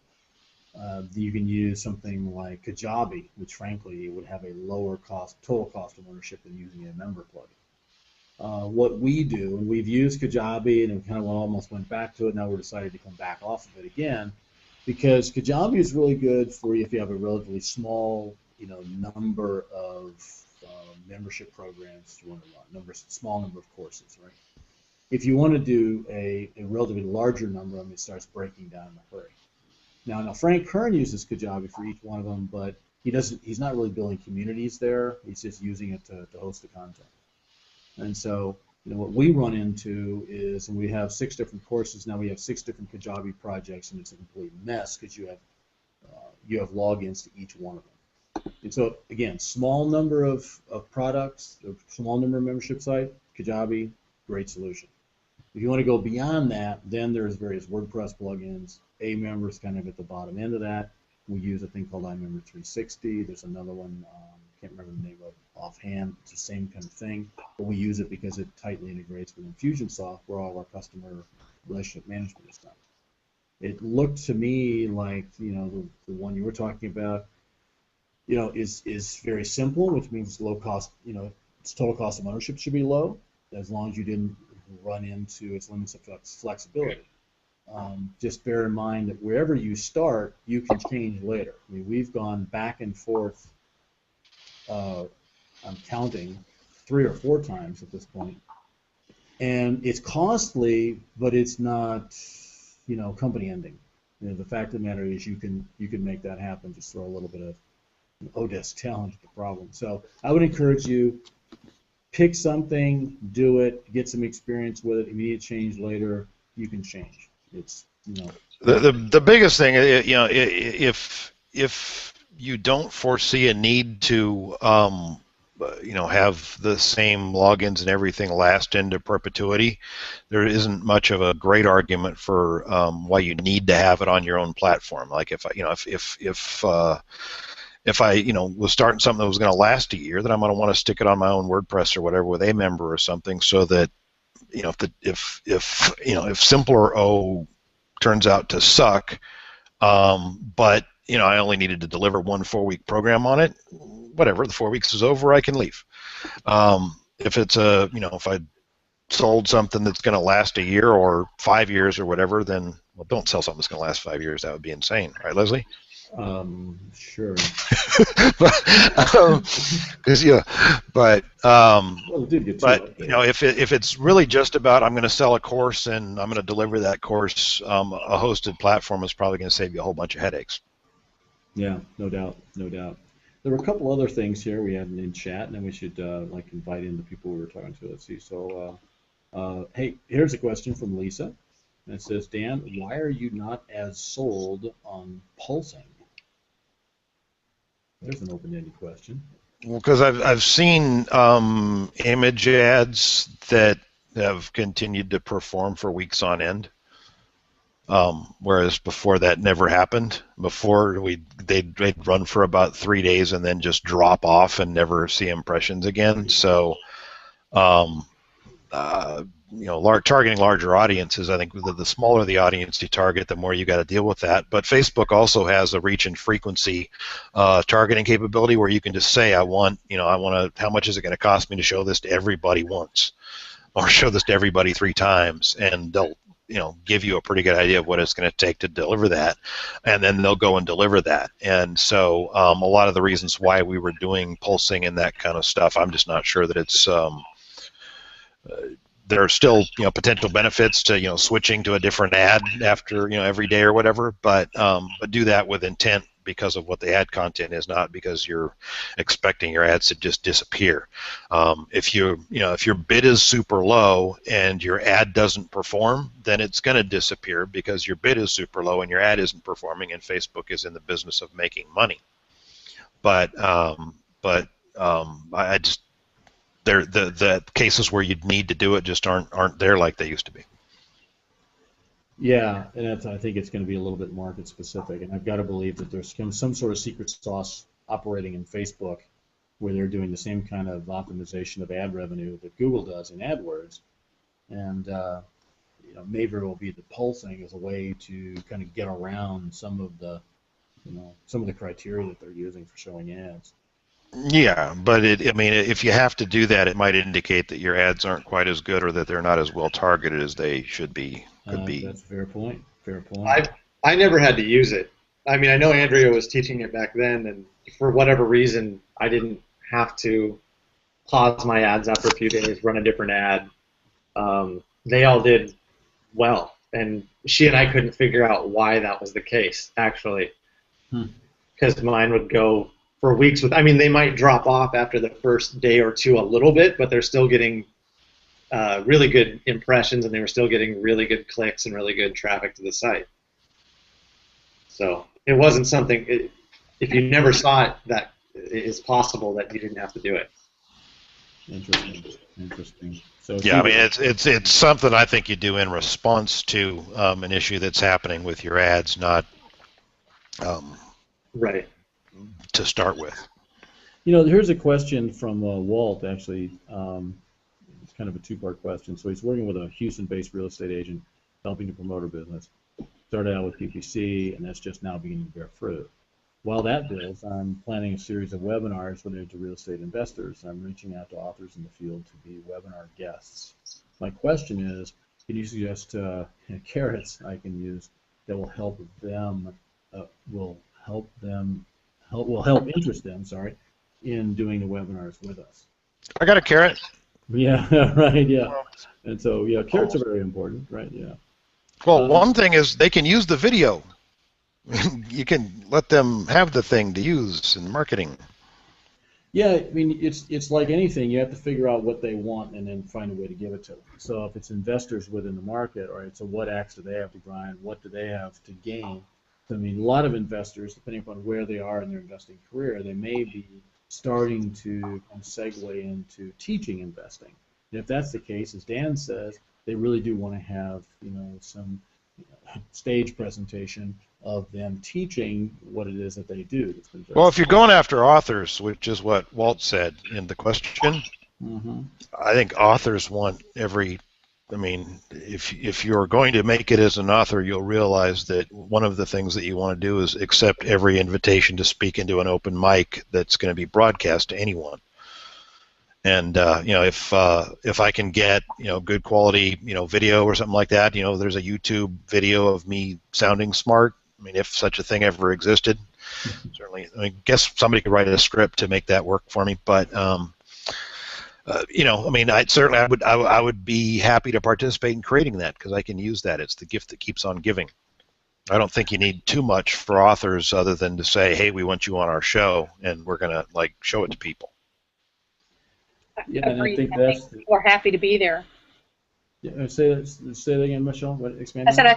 You can use something like Kajabi, which frankly would have a lower total cost of ownership than using a member plugin. What we do, and we've used Kajabi, and it kind of almost went back to it. Now we're decided to come back off of it again, because Kajabi is really good for you if you have a relatively small, number of membership programs you want to run, small number of courses, right? If you want to do a relatively larger number of them, it starts breaking down in a hurry. Now Frank Kern uses Kajabi for each one of them, but he's not really building communities there. He's just using it to host the content. And so, what we run into is, and we have 6 different courses now. We have 6 different Kajabi projects, and it's a complete mess because you have logins to each one of them. And so, again, small number of products, a small number of membership site, Kajabi, great solution. If you want to go beyond that, then there's various WordPress plugins. A-member is kind of at the bottom end of that. We use a thing called iMember 360. There's another one. Can't remember the name of it offhand. It's the same kind of thing, but we use it because it tightly integrates with Infusionsoft, where all of our customer relationship management is done. It looked to me like the one you were talking about, is very simple, which means it's low cost. Its total cost of ownership should be low, as long as you didn't run into its limits of flexibility. Just bear in mind that wherever you start, you can change later. We've gone back and forth. I'm counting 3 or 4 times at this point, and it's costly, but it's not, company ending. The fact of the matter is, you can make that happen. Just throw a little bit of Odesk talent at the problem. So I would encourage you, pick something, do it, get some experience with it. If you need to change later, you can change. It's the biggest thing, if you don't foresee a need to have the same logins and everything last into perpetuity, there isn't much of a great argument for why you need to have it on your own platform. Like if I was starting something that was going to last a year, then I'm going to want to stick it on my own WordPress or whatever with a member or something, so that if Simpler O turns out to suck, but I only needed to deliver 1 4-week program on it, whatever, the 4 weeks is over, I can leave. If it's if I sold something that's going to last a year or 5 years or whatever, then don't sell something that's going to last 5 years. That would be insane, right, Leslie? Sure. Because but Well, it did get too but updated. if it's really just about I'm going to sell a course and I'm going to deliver that course, a hosted platform is probably going to save you a whole bunch of headaches. Yeah, no doubt, no doubt. There were a couple other things here we had in chat, and then we should like invite in the people we were talking to. Let's see. So, hey, here's a question from Lisa. And it says, Dan, why are you not as sold on pulsing? There's an open-ended question. Well, because I've seen image ads that have continued to perform for weeks on end, whereas before that never happened. Before they'd run for about 3 days and then just drop off and never see impressions again. So, targeting larger audiences, I think the smaller the audience you target, the more you got to deal with that. But Facebook also has a reach and frequency targeting capability where you can just say, how much is it going to cost me to show this to everybody once, or show this to everybody 3 times, and they'll give you a pretty good idea of what it's going to take to deliver that, and then they'll go and deliver that. And so a lot of the reasons why we were doing pulsing and that kind of stuff, I'm just not sure that it's there are still potential benefits to switching to a different ad after every day or whatever, but do that with intent because of what the ad content is, not because you're expecting your ads to just disappear. If your bid is super low and your ad doesn't perform, then it's going to disappear because your bid is super low and your ad isn't performing, and Facebook is in the business of making money. But I just the cases where you'd need to do it just aren't there like they used to be. Yeah, and I think it's going to be a little bit market specific, and I've got to believe that there's some sort of secret sauce operating in Facebook where they're doing the same kind of optimization of ad revenue that Google does in AdWords, and maybe it will be the pulsing as a way to kind of get around some of the criteria that they're using for showing ads. Yeah, but if you have to do that, it might indicate that your ads aren't quite as good or that they're not as well targeted as they should be. Could be. That's a fair point. Fair point. I never had to use it. I mean, I know Andrea was teaching it back then, and for whatever reason, I didn't have to pause my ads after a few days, run a different ad. They all did well, and she and I couldn't figure out why that was the case, actually, because mine would go for weeks they might drop off after the first day or two a little bit, but they're still getting really good impressions, and they were still getting really good clicks and really good traffic to the site. So it wasn't something, if you never saw it, that it's possible that you didn't have to do it. Interesting. So yeah, it's something I think you do in response to an issue that's happening with your ads, not right. To start with. Here's a question from Walt, actually. It's kind of a two-part question. So he's working with a Houston-based real estate agent helping to promote her business. Started out with PPC, and that's just now beginning to bear fruit. While that builds, I'm planning a series of webinars related to real estate investors. I'm reaching out to authors in the field to be webinar guests. My question is, can you suggest carrots I can use that will help them, will help interest them, in doing the webinars with us? I got a carrot. Yeah, right, yeah. And so, yeah, carrots are very important, right, yeah. Well, one thing is they can use the video. You can let them have the thing to use in marketing. Yeah, I mean, it's like anything. You have to figure out what they want and then find a way to give it to them. So if it's investors within the market, all right, so what axe do they have to grind? What do they have to gain? I mean, a lot of investors, depending upon where they are in their investing career, they may be starting to segue into teaching investing. And if that's the case, as Dan says, they really do want to have, some stage presentation of them teaching what it is that they do. Well, if you're going after authors, which is what Walt said in the question, I think authors want if you're going to make it as an author, you'll realize that one of the things that you want to do is accept every invitation to speak into an open mic that's going to be broadcast to anyone. And if I can get good quality video or something like that, there's a YouTube video of me sounding smart I mean, if such a thing ever existed, certainly. I guess somebody could write a script to make that work for me, but you know, I mean, I would be happy to participate in creating that because I can use that. It's the gift that keeps on giving. I don't think you need too much for authors other than to say, hey, we want you on our show, and we're going to, like, show it to people. Yeah, and I think people are happy to be there. Yeah, say that again, Michelle. What, expand I said I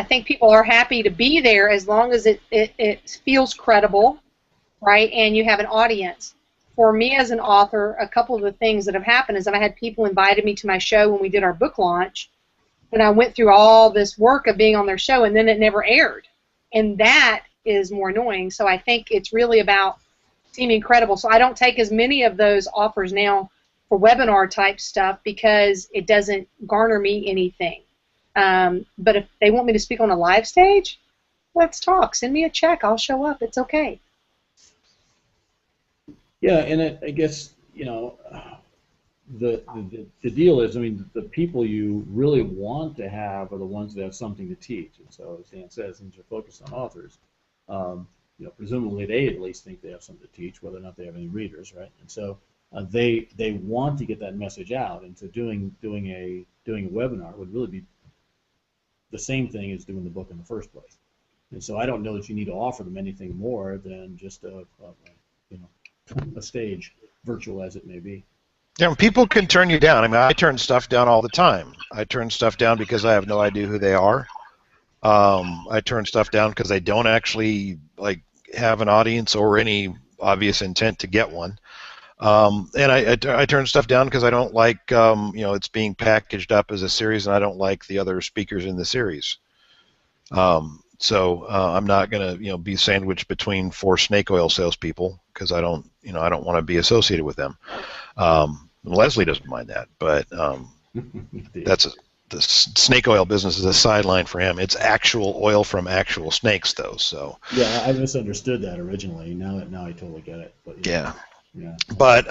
think people are happy to be there as long as it feels credible, right? And you have an audience. For me as an author, a couple of the things that have happened is I've had people invited me to my show when we did our book launch, and I went through all this work of being on their show, and then it never aired, and that is more annoying. So I think it's really about seeming credible. So I don't take as many of those offers now for webinar type stuff because it doesn't garner me anything. But if they want me to speak on a live stage, let's talk. Send me a check. I'll show up. It's okay. Yeah, and I guess, you know, the deal is, I mean, the people you really want to have are the ones that have something to teach. And so, as Dan says, since you're focused on authors, you know, presumably they at least think they have something to teach, whether or not they have any readers, right? And so they want to get that message out, and so doing a webinar would really be the same thing as doing the book in the first place. And so I don't know that you need to offer them anything more than just a stage, virtual as it may be. Yeah, people can turn you down. I mean, I turn stuff down all the time. I turn stuff down because I have no idea who they are. I turn stuff down because I don't actually like have an audience or any obvious intent to get one. And I turn stuff down because I don't like, you know, it's being packaged up as a series, and I don't like the other speakers in the series. So I'm not going to, you know, be sandwiched between 4 snake oil salespeople because I don't want to be associated with them. Leslie doesn't mind that, but the snake oil business is a sideline for him. It's actual oil from actual snakes, though. So yeah, I misunderstood that originally. Now I totally get it. But yeah. Yeah. But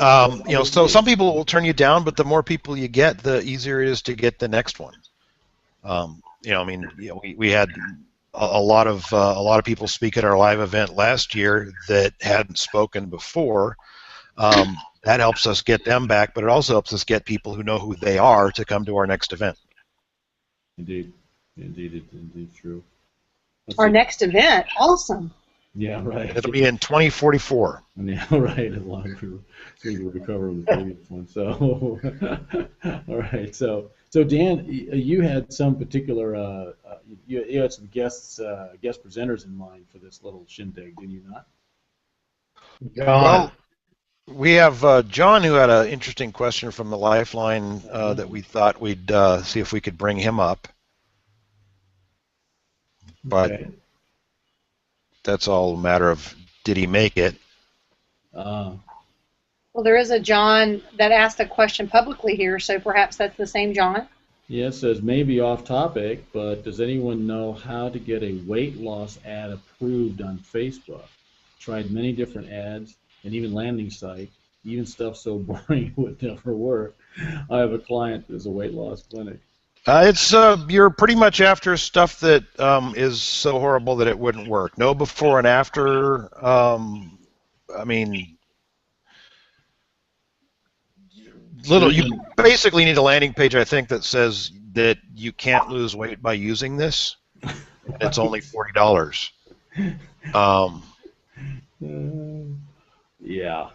you know, so some people will turn you down, but the more people you get, the easier it is to get the next one. You know, I mean, you know, we had a lot of people speak at our live event last year that hadn't spoken before. That helps us get them back, but it also helps us get people who know who they are to come to our next event. Indeed true. Our next event, awesome. Yeah, right. It'll be in 2044. Yeah, right. As long as we recover the previous one. So, all right. So Dan, you had some particular, you had some guest presenters in mind for this little shindig, did you not? Well, we have John, who had an interesting question from the Lifeline that we thought we'd see if we could bring him up. But okay. That's all a matter of, did he make it? Well, there is a John that asked a question publicly here, so perhaps that's the same John. Yeah, it says maybe off topic, but does anyone know how to get a weight loss ad approved on Facebook? Tried many different ads and even landing site, even stuff so boring it would never work. I have a client that's a weight loss clinic. It's you're pretty much after stuff that is so horrible that it wouldn't work. No before and after. I mean, you basically need a landing page, I think, that says that you can't lose weight by using this. It's only $40. Yeah.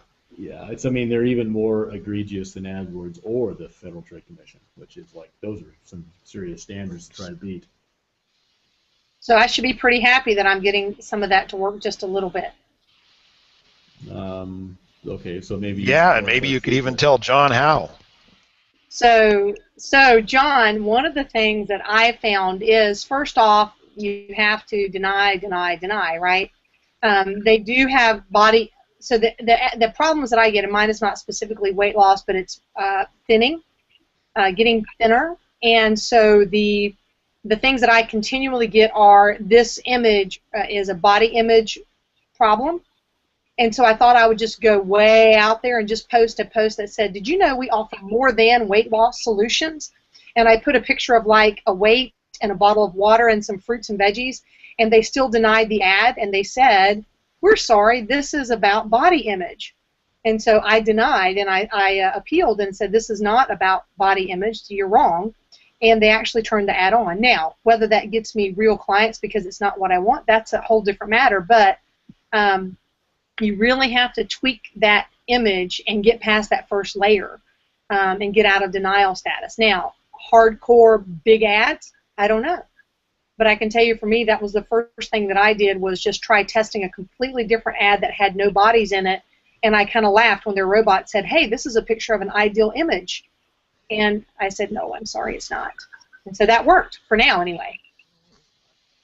I mean, they're even more egregious than AdWords or the Federal Trade Commission, which is like, those are some serious standards to try to beat. So I should be pretty happy that I'm getting some of that to work just a little bit. Okay, so maybe. Yeah, and maybe you could even tell John how. So John, one of the things that I found is, first off, you have to deny, right? They do have body. So the problems that I get, and mine is not specifically weight loss, but it's thinning, getting thinner. And so the things that I continually get are, this image is a body image problem. And so I thought I would just go way out there and just post a post that said, did you know we offer more than weight loss solutions? And I put a picture of like a weight and a bottle of water and some fruits and veggies. and they still denied the ad, and they said, "We're sorry, this is about body image." And so I denied, and I appealed and said, "This is not about body image, so you're wrong." And they actually turned the ad on. Now, whether that gets me real clients because it's not what I want, that's a whole different matter. But you really have to tweak that image and get past that first layer and get out of denial status. Now, hardcore big ads, I don't know. But I can tell you for me, that was the first thing that I did was just try testing a completely different ad that had no bodies in it. And I kind of laughed when their robot said, "Hey, this is a picture of an ideal image." And I said, "No, I'm sorry, it's not." And so that worked, for now anyway.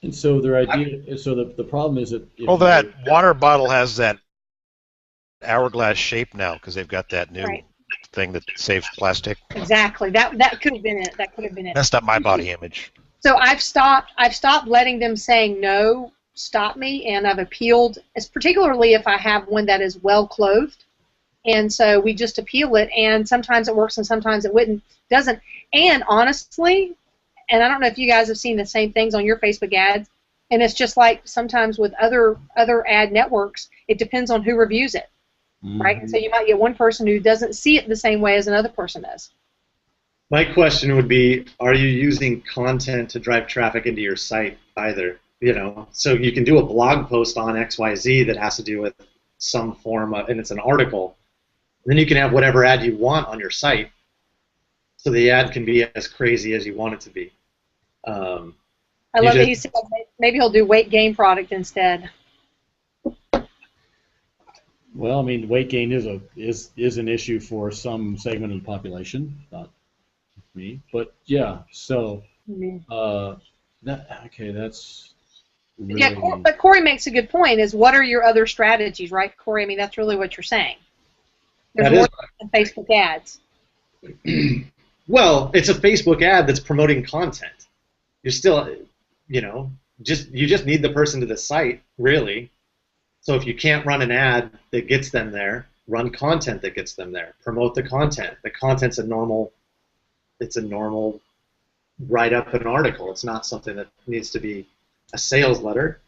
And so their idea, so the problem is that... Well, that water bottle has that hourglass shape now because they've got that new thing that saves plastic. Exactly. That could have been it. That could have been it. Messed up my body image. So I've stopped letting them saying no stop me, and I've appealed, particularly if I have one that is well clothed. And so we just appeal it, and sometimes it works and sometimes it doesn't. And honestly, and I don't know if you guys have seen the same things on your Facebook ads, and it's just like sometimes with other ad networks, it depends on who reviews it, right? And so you might get one person who doesn't see it the same way as another person does. My question would be, are you using content to drive traffic into your site either? You know, so you can do a blog post on XYZ that has to do with some form of, and it's an article. Then you can have whatever ad you want on your site, so the ad can be as crazy as you want it to be. I love that he said maybe he'll do weight gain product instead. Well, I mean, weight gain is an issue for some segment of the population, not me, but yeah. So that's really... Yeah, but Corey makes a good point. Is what are your other strategies, right, Corey? I mean, that's really what you're saying. There's more than Facebook ads. Well, it's a Facebook ad that's promoting content. You're still, you just need the person to the site, really. So if you can't run an ad that gets them there, run content that gets them there. Promote the content. The content's a normal write-up an article. It's not something that needs to be a sales letter.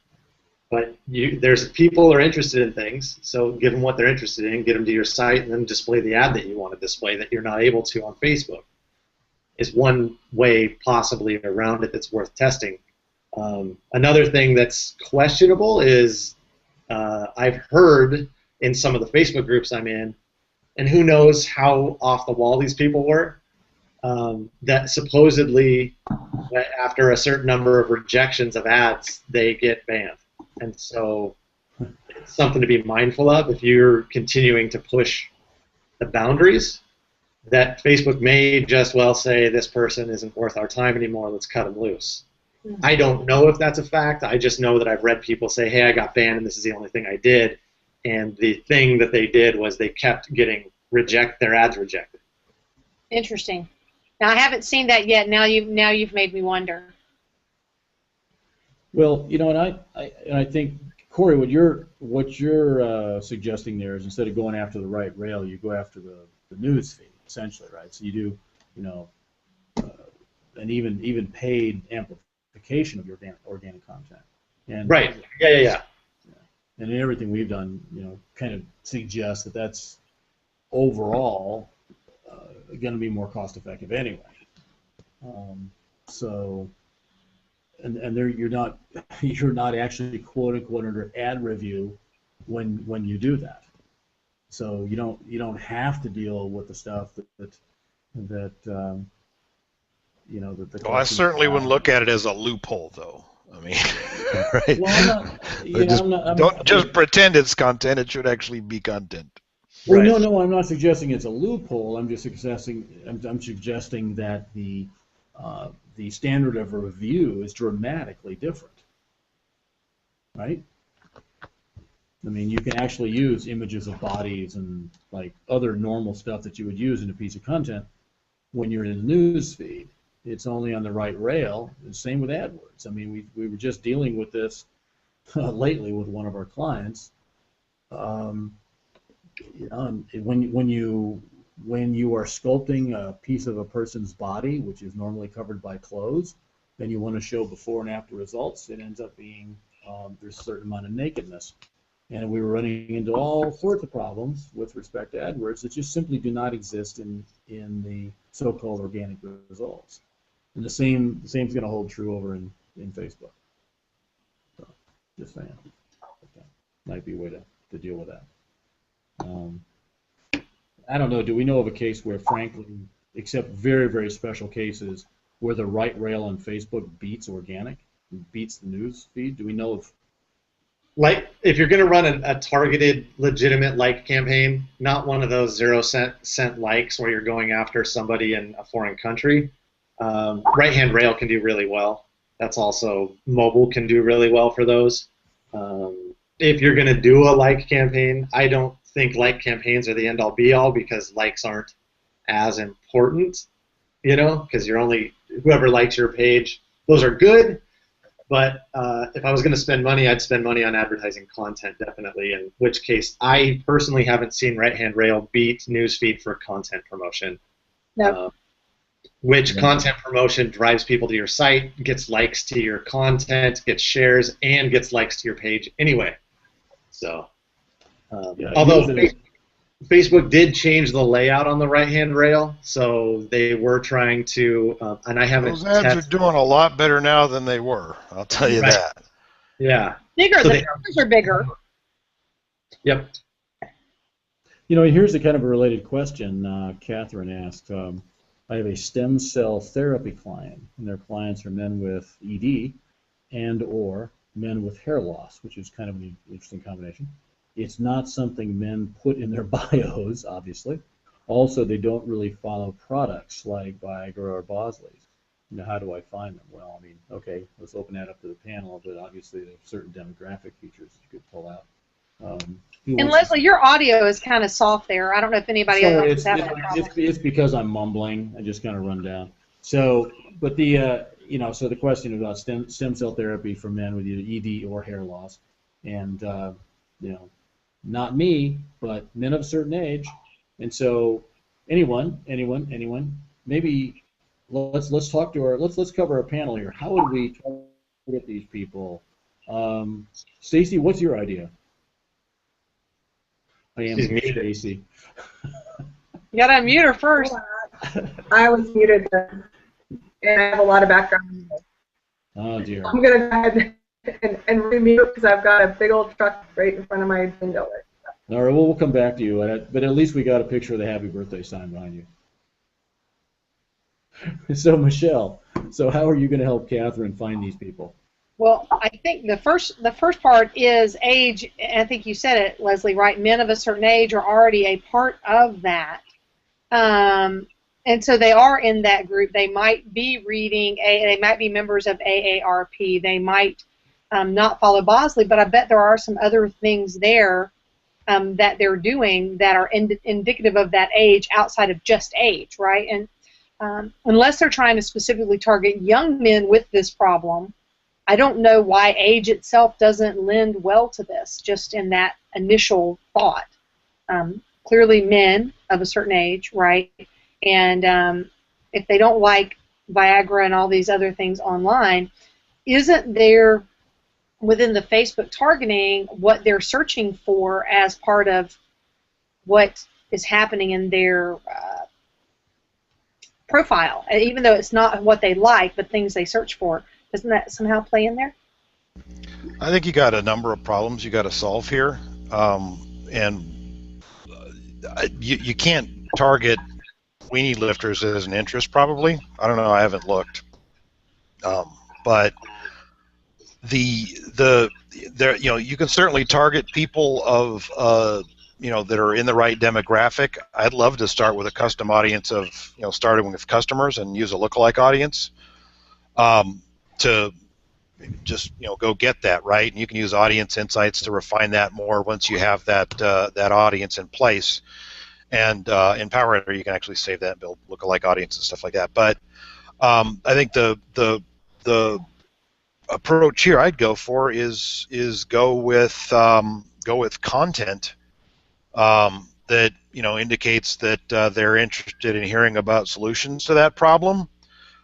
But there's people are interested in things, so give them what they're interested in, get them to your site, and then display the ad that you want to display that you're not able to on Facebook. Is one way possibly around it that's worth testing. Another thing that's questionable is I've heard in some of the Facebook groups I'm in, and who knows how off the wall these people were, that supposedly after a certain number of rejections of ads, they get banned. And so it's something to be mindful of if you're continuing to push the boundaries, that Facebook may just well say this person isn't worth our time anymore, let's cut them loose. Mm-hmm. I don't know if that's a fact. I just know that I've read people say, hey, I got banned and this is the only thing I did. And the thing that they did was they kept getting their ads rejected. Interesting. Now, I haven't seen that yet. Now you've made me wonder. Well, and I think, Corey, what you're suggesting there is instead of going after the right rail, you go after the news feed, essentially, right? So you do, an even paid amplification of your organic content. And, right. Yeah. And everything we've done, kind of suggests that that's overall going to be more cost effective anyway. And there you're not actually quote unquote under ad review when you do that. So you don't have to deal with the stuff that Well, I certainly wouldn't look at it as a loophole, though. I mean, right? Well, don't just pretend it's content. It should actually be content. Well, right. No, I'm not suggesting it's a loophole. I'm just suggesting that the standard of review is dramatically different, right? I mean, you can actually use images of bodies and like other normal stuff that you would use in a piece of content when you're in the news feed. It's only on the right rail. The same with AdWords. I mean, we were just dealing with this lately with one of our clients. When you are sculpting a piece of a person's body, which is normally covered by clothes, then you want to show before and after results, it ends up being there's a certain amount of nakedness. And we were running into all sorts of problems with respect to AdWords that just simply do not exist in the so-called organic results. And the same's going to hold true over in Facebook. So, just saying. Okay. Might be a way to deal with that. I don't know. Do we know of a case where, frankly, except very, very special cases, where the right rail on Facebook beats organic, beats the news feed? Do we know of? Like, if you're going to run a targeted, legitimate like campaign, not one of those 0 cent likes where you're going after somebody in a foreign country, right-hand rail can do really well. That's also, mobile can do really well for those. If you're going to do a like campaign, I don't think like campaigns are the end-all be-all, because likes aren't as important, you know, because you're only, whoever likes your page, those are good. But if I was going to spend money, I'd spend money on advertising content, definitely, in which case I personally haven't seen right-hand rail beat newsfeed for content promotion. No. Which content promotion drives people to your site, gets likes to your content, gets shares, and gets likes to your page anyway. So, although Facebook did change the layout on the right-hand rail, so they were trying to, and I haven't. Those ads are doing a lot better now than they were. I'll tell you that. Yeah. Bigger. So the numbers are bigger. Yep. You know, here's a kind of a related question. Catherine asked. I have a stem cell therapy client, and their clients are men with ED and/or men with hair loss, which is kind of an interesting combination. It's not something men put in their bios, obviously. Also, they don't really follow products like Viagra or Bosley's. You know, how do I find them? Well, I mean, okay, let's open that up to the panel, but obviously there's certain demographic features you could pull out. And Leslie, your audio is kind of soft there. I don't know if anybody else is having that problem. It's because I'm mumbling. I just kind of run down. So, but the so the question about stem cell therapy for men with either ED or hair loss, and not me, but men of a certain age, and so anyone, maybe let's talk to let's cover a panel here. How would we target these people? Stacy, what's your idea? I am Stacy. You gotta unmute her first. I was muted, and I have a lot of background noise. Oh dear. I'm gonna go ahead and remute because I've got a big old truck right in front of my window. All right, well, we'll come back to you, but at least we got a picture of the happy birthday sign behind you. So Michelle, how are you going to help Catherine find these people? Well, I think the first part is age. I think you said it, Leslie, right? Men of a certain age are already a part of that. And so they are in that group. They might be reading, they might be members of AARP. They might not follow Bosley, but I bet there are some other things there that they're doing that are indicative of that age outside of just age, right? And unless they're trying to specifically target young men with this problem, I don't know why age itself doesn't lend well to this, just in that initial thought. Clearly men of a certain age, right? And if they don't like Viagra and all these other things online, isn't there within the Facebook targeting what they're searching for as part of what is happening in their profile? And even though it's not what they like, but things they search for, doesn't that somehow play in there? I think you got a number of problems you got to solve here, and you can't target weenie lifters as an interest, probably. I don't know. I haven't looked, but you can certainly target people of that are in the right demographic. I'd love to start with a custom audience of starting with customers and use a lookalike audience to just go get that right. And you can use audience insights to refine that more once you have that audience in place. And in Power Editor, you can actually save that and build lookalike audience and stuff like that. But I think the approach here I'd go for is go with content that indicates that they're interested in hearing about solutions to that problem,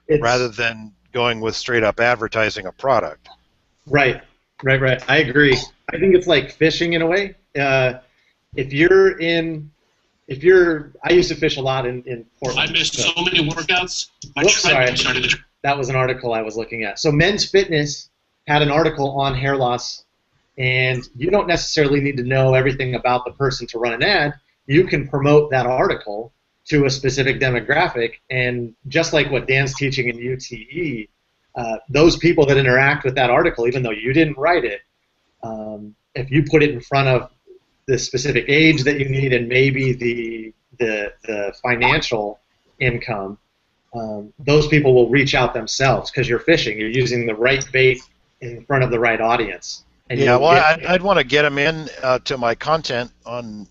rather than going with straight up advertising a product. Right. I agree. I think it's like fishing in a way. I used to fish a lot in Portland. I missed so many workouts. Sorry. That was an article I was looking at. So Men's Fitness had an article on hair loss, and you don't necessarily need to know everything about the person to run an ad. You can promote that article to a specific demographic, and just like what Dan's teaching in UTE, those people that interact with that article, even though you didn't write it, if you put it in front of the specific age that you need and maybe the financial income, those people will reach out themselves because you're fishing. You're using the right bait in front of the right audience. And yeah, well, I'd want to get them in to my content on,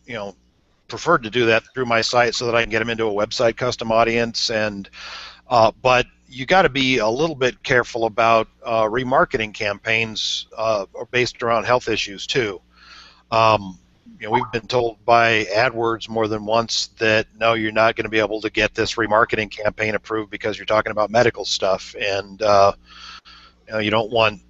preferred to do that through my site so that I can get them into a website custom audience. And but you got to be a little bit careful about remarketing campaigns based around health issues too. We've been told by AdWords more than once that no, you're not going to be able to get this remarketing campaign approved because you're talking about medical stuff, and you don't want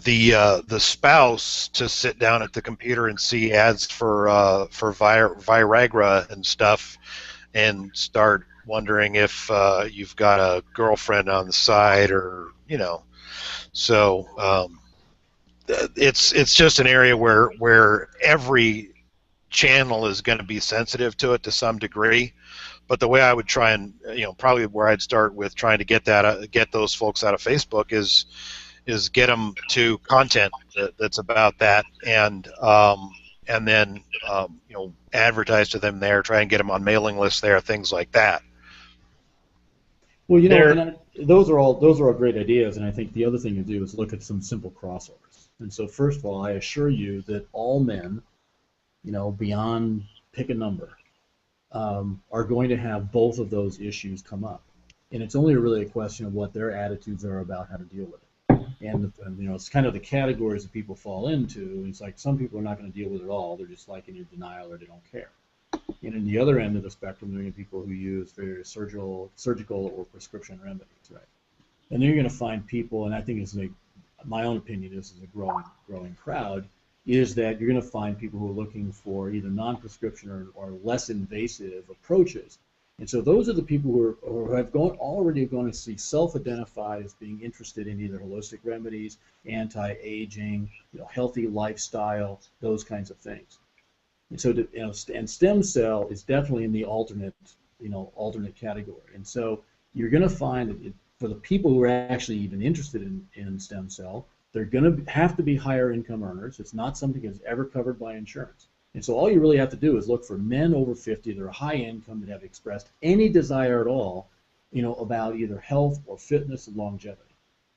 the spouse to sit down at the computer and see ads for Viagra and stuff, and start wondering if you've got a girlfriend on the side, or so. It's just an area where every channel is going to be sensitive to it to some degree, but the way I would try and probably where I'd start with trying to get those folks out of Facebook is get them to content that's about that, and then advertise to them there, try and get them on mailing lists there, things like that. Well, those are all great ideas, and I think the other thing to do is look at some simple crossovers. And so, first of all, I assure you that all men, beyond pick a number, are going to have both of those issues come up, and it's only really a question of what their attitudes are about how to deal with it. And it's kind of the categories that people fall into. It's like some people are not going to deal with it at all; they're just like in denial or they don't care. And in the other end of the spectrum, there are people who use various surgical or prescription remedies, right? And then you're going to find people, and I think my own opinion, this is a growing crowd, is that you're going to find people who are looking for either non-prescription or less invasive approaches. And so those are the people who have already going to see self-identified as being interested in either holistic remedies, anti-aging, healthy lifestyle, those kinds of things. And so, and stem cell is definitely in the alternate category. And so you're going to find that for the people who are actually even interested in stem cell, they're going to have to be higher income earners. It's not something that's ever covered by insurance. And so all you really have to do is look for men over 50 that are high income that have expressed any desire at all, about either health or fitness and longevity.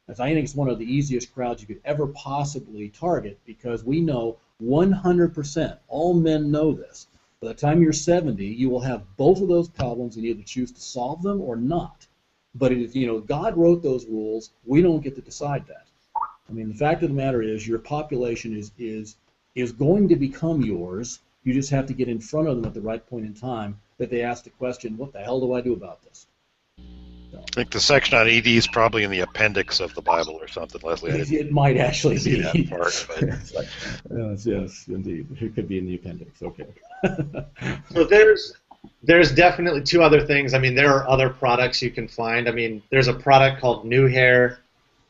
As I think it's one of the easiest crowds you could ever possibly target, because we know 100%, all men know this. By the time you're 70, you will have both of those problems and either choose to solve them or not. But God wrote those rules. We don't get to decide that. I mean, the fact of the matter is, your population is going to become yours. You just have to get in front of them at the right point in time that they ask the question, what the hell do I do about this? So, I think the section on ED is probably in the appendix of the Bible or something, Leslie. It might actually be. That part of it. Yes, indeed. It could be in the appendix. Okay. So there's definitely two other things. I mean, there are other products you can find. I mean, there's a product called New Hair.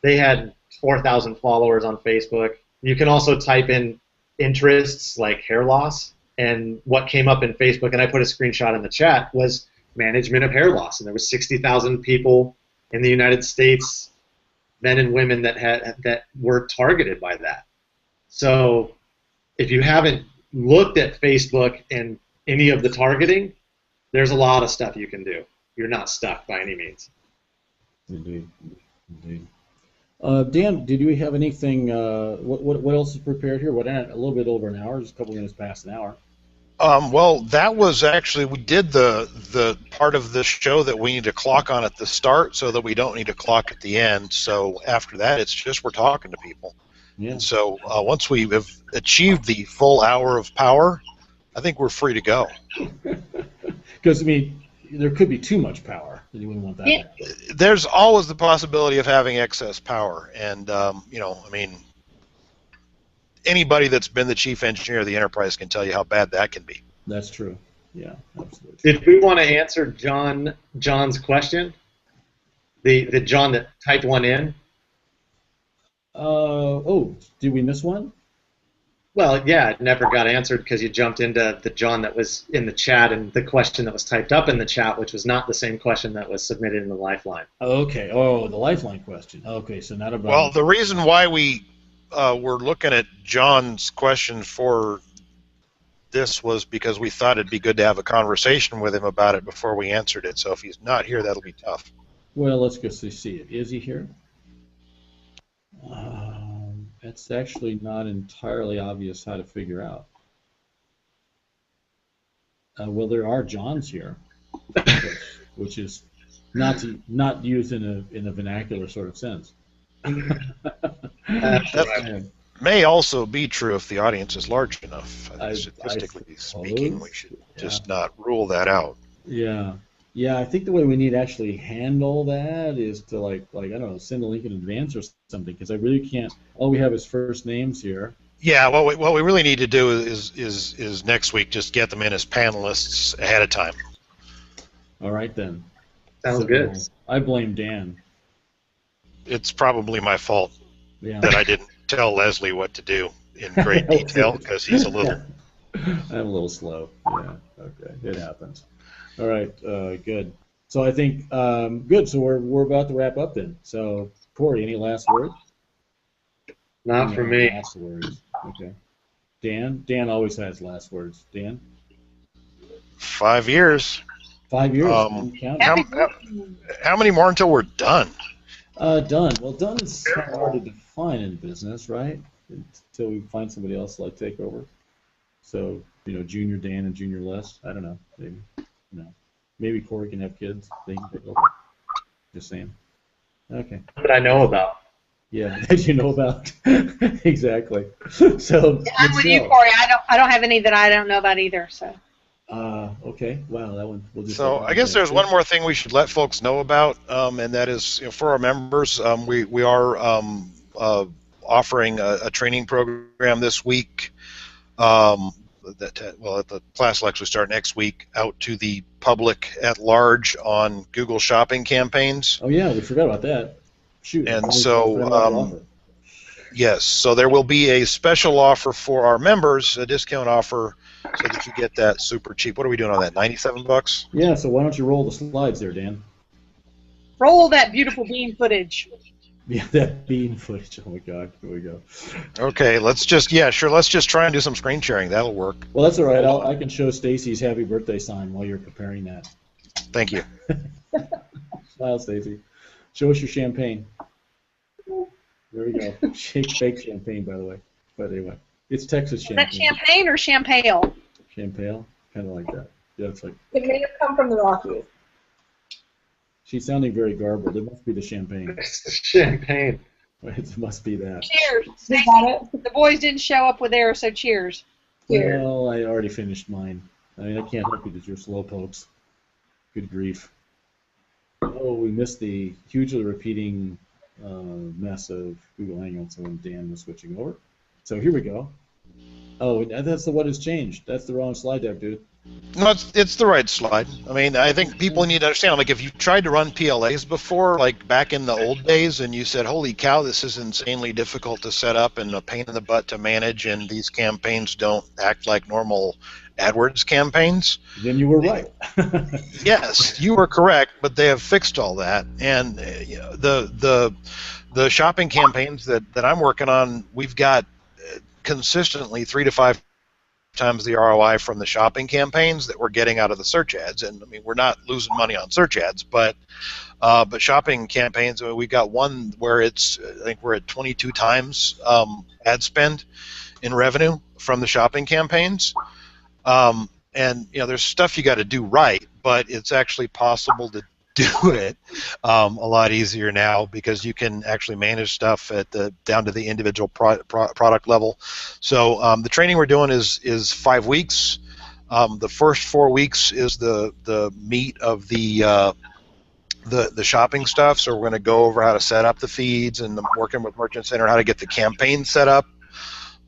They had 4,000 followers on Facebook. You can also type in interests like hair loss, and what came up in Facebook, and I put a screenshot in the chat, was management of hair loss, and there was 60,000 people in the United States, men and women that were targeted by that. So if you haven't looked at Facebook and any of the targeting, there's a lot of stuff you can do. You're not stuck by any means. Indeed. Dan, did you have anything? What else is prepared here? A little bit over an hour, just a couple minutes past an hour. Well, that was actually, we did the part of the show that we need to clock on at the start so that we don't need to clock at the end. So after that, it's just we're talking to people. Yeah. And so once we have achieved the full hour of power, I think we're free to go. Because, I mean, there could be too much power. You wouldn't want that. Yeah. There's always the possibility of having excess power, and I mean, anybody that's been the chief engineer of the Enterprise can tell you how bad that can be. That's true. Yeah, absolutely. Did we want to answer John's question? The John that typed one in? Did we miss one? Well, yeah, it never got answered because you jumped into the John that was in the chat and the question that was typed up in the chat, which was not the same question that was submitted in the Lifeline. Okay. Oh, the Lifeline question. Okay, so not about. Well, the reason why we were looking at John's question for this was because we thought it'd be good to have a conversation with him about it before we answered it. So if he's not here, that'll be tough. Well, let's go see it. Is he here? It's actually not entirely obvious how to figure out. Well, there are Johns here, which is not used in a vernacular sort of sense. That may also be true if the audience is large enough. Statistically speaking, we should just not rule that out. Yeah. Yeah, I think the way we need to actually handle that is to like I don't know, send a link in advance or something, because I really can't. All we have is first names here. Yeah, what we really need to do is next week just get them in as panelists ahead of time. All right then. Sounds good. I blame Dan. It's probably my fault that I didn't tell Leslie what to do in great detail because he's a little. I'm a little slow. Yeah. Okay. It happens. All right, good. So I think good. So we're about to wrap up then. So Corey, any last words? Not for me. Last words. Okay. Dan always has last words. Dan. 5 years. 5 years. How many more until we're done? Done. Well, done is hard to define in business, right? Until we find somebody else to take over. So Junior Dan and Junior Les. I don't know. Maybe. Maybe Corey can have kids. They can take over. Just saying. Okay. What I know about. Yeah, that you know about. Exactly. So. Yeah, I'm with you, Corey. I don't have any that I don't know about either. So. Okay. Wow, that one. We'll just. So I guess there's one more thing we should let folks know about, and that is for our members, we are offering a training program this week. The class will actually start next week out to the public at large on Google Shopping campaigns. Oh yeah, we forgot about that. Shoot. And so, yes, so there will be a special offer for our members, a discount offer, so that you get that super cheap. What are we doing on that? $97? Yeah. So why don't you roll the slides there, Dan? Roll that beautiful bean footage. Yeah, that bean footage. Oh my God, here we go. Okay, let's just try and do some screen sharing. That'll work. Well, that's all right. I can show Stacy's happy birthday sign while you're preparing that. Thank you. Smile, Stacy. Show us your champagne. There we go. Fake champagne, by the way. But anyway, it's Texas champagne. Is that champagne or champagne? Champagne, kind of like that. Yeah, it's like. It may have come from the Rockies. She's sounding very garbled. It must be the champagne. It's the champagne. It must be that. Cheers. You got it? The boys didn't show up with theirs, so cheers. Cheers. Well, I already finished mine. I mean, I can't help you that you're slow pokes. Good grief. Oh, we missed the hugely repeating mess of Google Hangouts when Dan was switching over. So here we go. Oh, that's the what has changed. That's the wrong slide deck, dude. No, it's the right slide. I mean, I think people need to understand, like, if you've tried to run PLAs before, like back in the old days, and you said, holy cow, this is insanely difficult to set up and a pain in the butt to manage, and these campaigns don't act like normal AdWords campaigns. Then you were right. Yes, you were correct, but they have fixed all that. And the shopping campaigns that I'm working on, we've got consistently 3 to 5 times the ROI from the shopping campaigns that we're getting out of the search ads. And I mean, we're not losing money on search ads, but shopping campaigns, I mean, we got one where I think we're at 22 times ad spend in revenue from the shopping campaigns. And there's stuff you got to do right, but it's actually possible to do it a lot easier now because you can actually manage stuff down to the individual product level. So the training we're doing is 5 weeks. The first 4 weeks is the meat of the the shopping stuff. So we're going to go over how to set up the feeds and working with Merchant Center, how to get the campaign set up,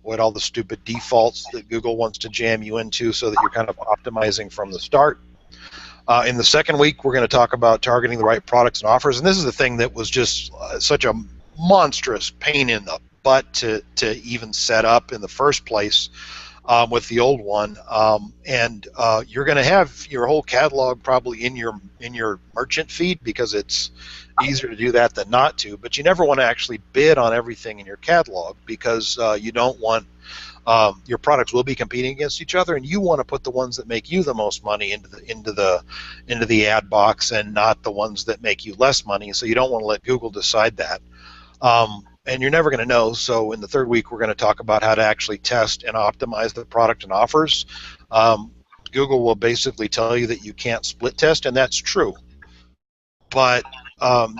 what all the stupid defaults that Google wants to jam you into so that you're kind of optimizing from the start. In the second week, we're going to talk about targeting the right products and offers. And this is the thing that was just such a monstrous pain in the butt to even set up in the first place with the old one. You're going to have your whole catalog probably in your merchant feed because it's easier to do that than not to. But you never want to actually bid on everything in your catalog because you don't want your products will be competing against each other, and you want to put the ones that make you the most money into the ad box, and not the ones that make you less money. So you don't want to let Google decide that, and you're never going to know. So in the third week, we're going to talk about how to actually test and optimize the product and offers. Google will basically tell you that you can't split test, and that's true, but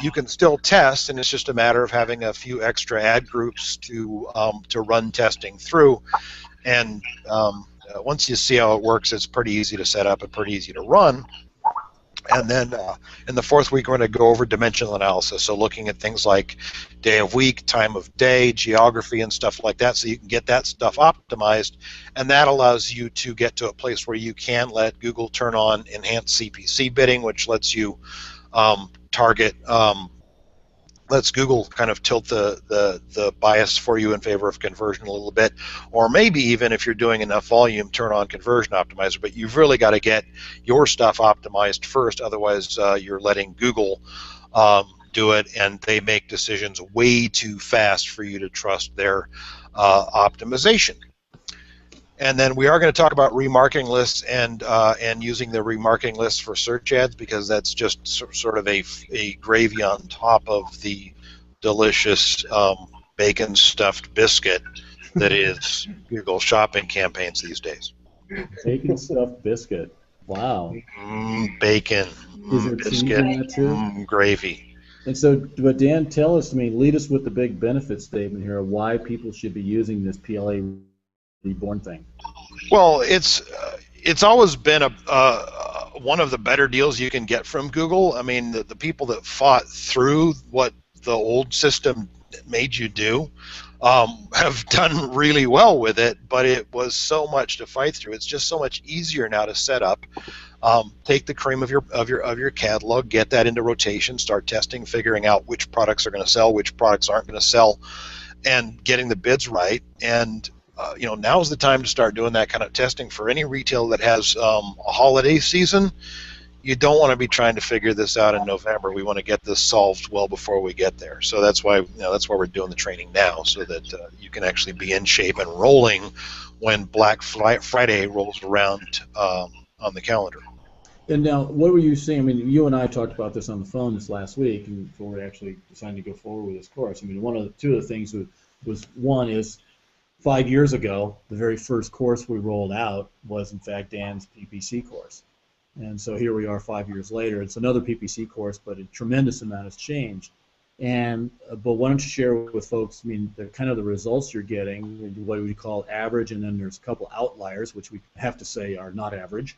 you can still test, and it's just a matter of having a few extra ad groups to run testing through. And once you see how it works, it's pretty easy to set up and pretty easy to run. And then in the fourth week, we're going to go over dimensional analysis, so looking at things like day of week, time of day, geography, and stuff like that, so you can get that stuff optimized, and that allows you to get to a place where you can let Google turn on enhanced CPC bidding, which lets you target, lets Google kind of tilt the bias for you in favor of conversion a little bit, or maybe even if you're doing enough volume, turn on conversion optimizer. But you've really got to get your stuff optimized first, otherwise you're letting Google do it, and they make decisions way too fast for you to trust their optimization. And then we are going to talk about remarketing lists and using the remarketing lists for search ads, because that's just sort of a gravy on top of the delicious bacon stuffed biscuit that is Google shopping campaigns these days. Bacon stuffed biscuit. Wow. Bacon. Is there cheese in that too? Gravy. And so, but Dan, tell us, lead us with the big benefit statement here of why people should be using this PLA Reborn thing. Well, it's always been one of the better deals you can get from Google. I mean, the people that fought through what the old system made you do have done really well with it, but it was so much to fight through. It's just so much easier now to set up. Take the cream of your catalog, get that into rotation, start testing, figuring out which products are going to sell, which products aren't going to sell, and getting the bids right. And now's the time to start doing that kind of testing for any retail that has a holiday season. You don't want to be trying to figure this out in November. We want to get this solved well before we get there. So that's why we're doing the training now, so that you can actually be in shape and rolling when Black Friday rolls around on the calendar. And now, what were you saying? You and I talked about this on the phone this last week, and before we actually decided to go forward with this course. Two of the things was one is 5 years ago, the very first course we rolled out was, in fact, Dan's PPC course. And so here we are 5 years later. It's another PPC course, but a tremendous amount has changed. But why don't you share with folks, the kind of the results you're getting, what we call average, and then there's a couple outliers, which we have to say are not average.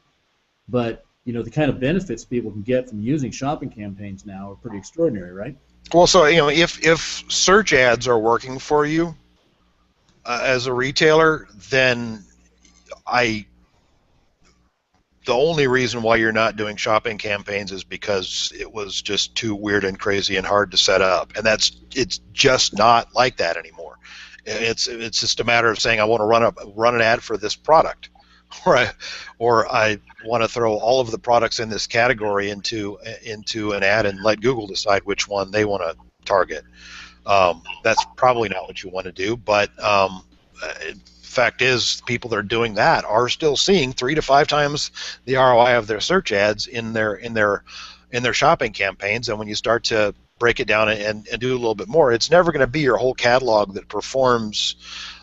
But, the kind of benefits people can get from using shopping campaigns now are pretty extraordinary, right? Well, so, if search ads are working for you, as a retailer, then the only reason why you're not doing shopping campaigns is because it was just too weird and crazy and hard to set up, and it's just not like that anymore. It's just a matter of saying, I want to run an ad for this product, or I want to throw all of the products in this category into an ad and let Google decide which one they want to target. That's probably not what you want to do, but fact is, people that are doing that are still seeing 3 to 5 times the ROI of their search ads in their shopping campaigns. And when you start to break it down and do a little bit more, it's never going to be your whole catalog that performs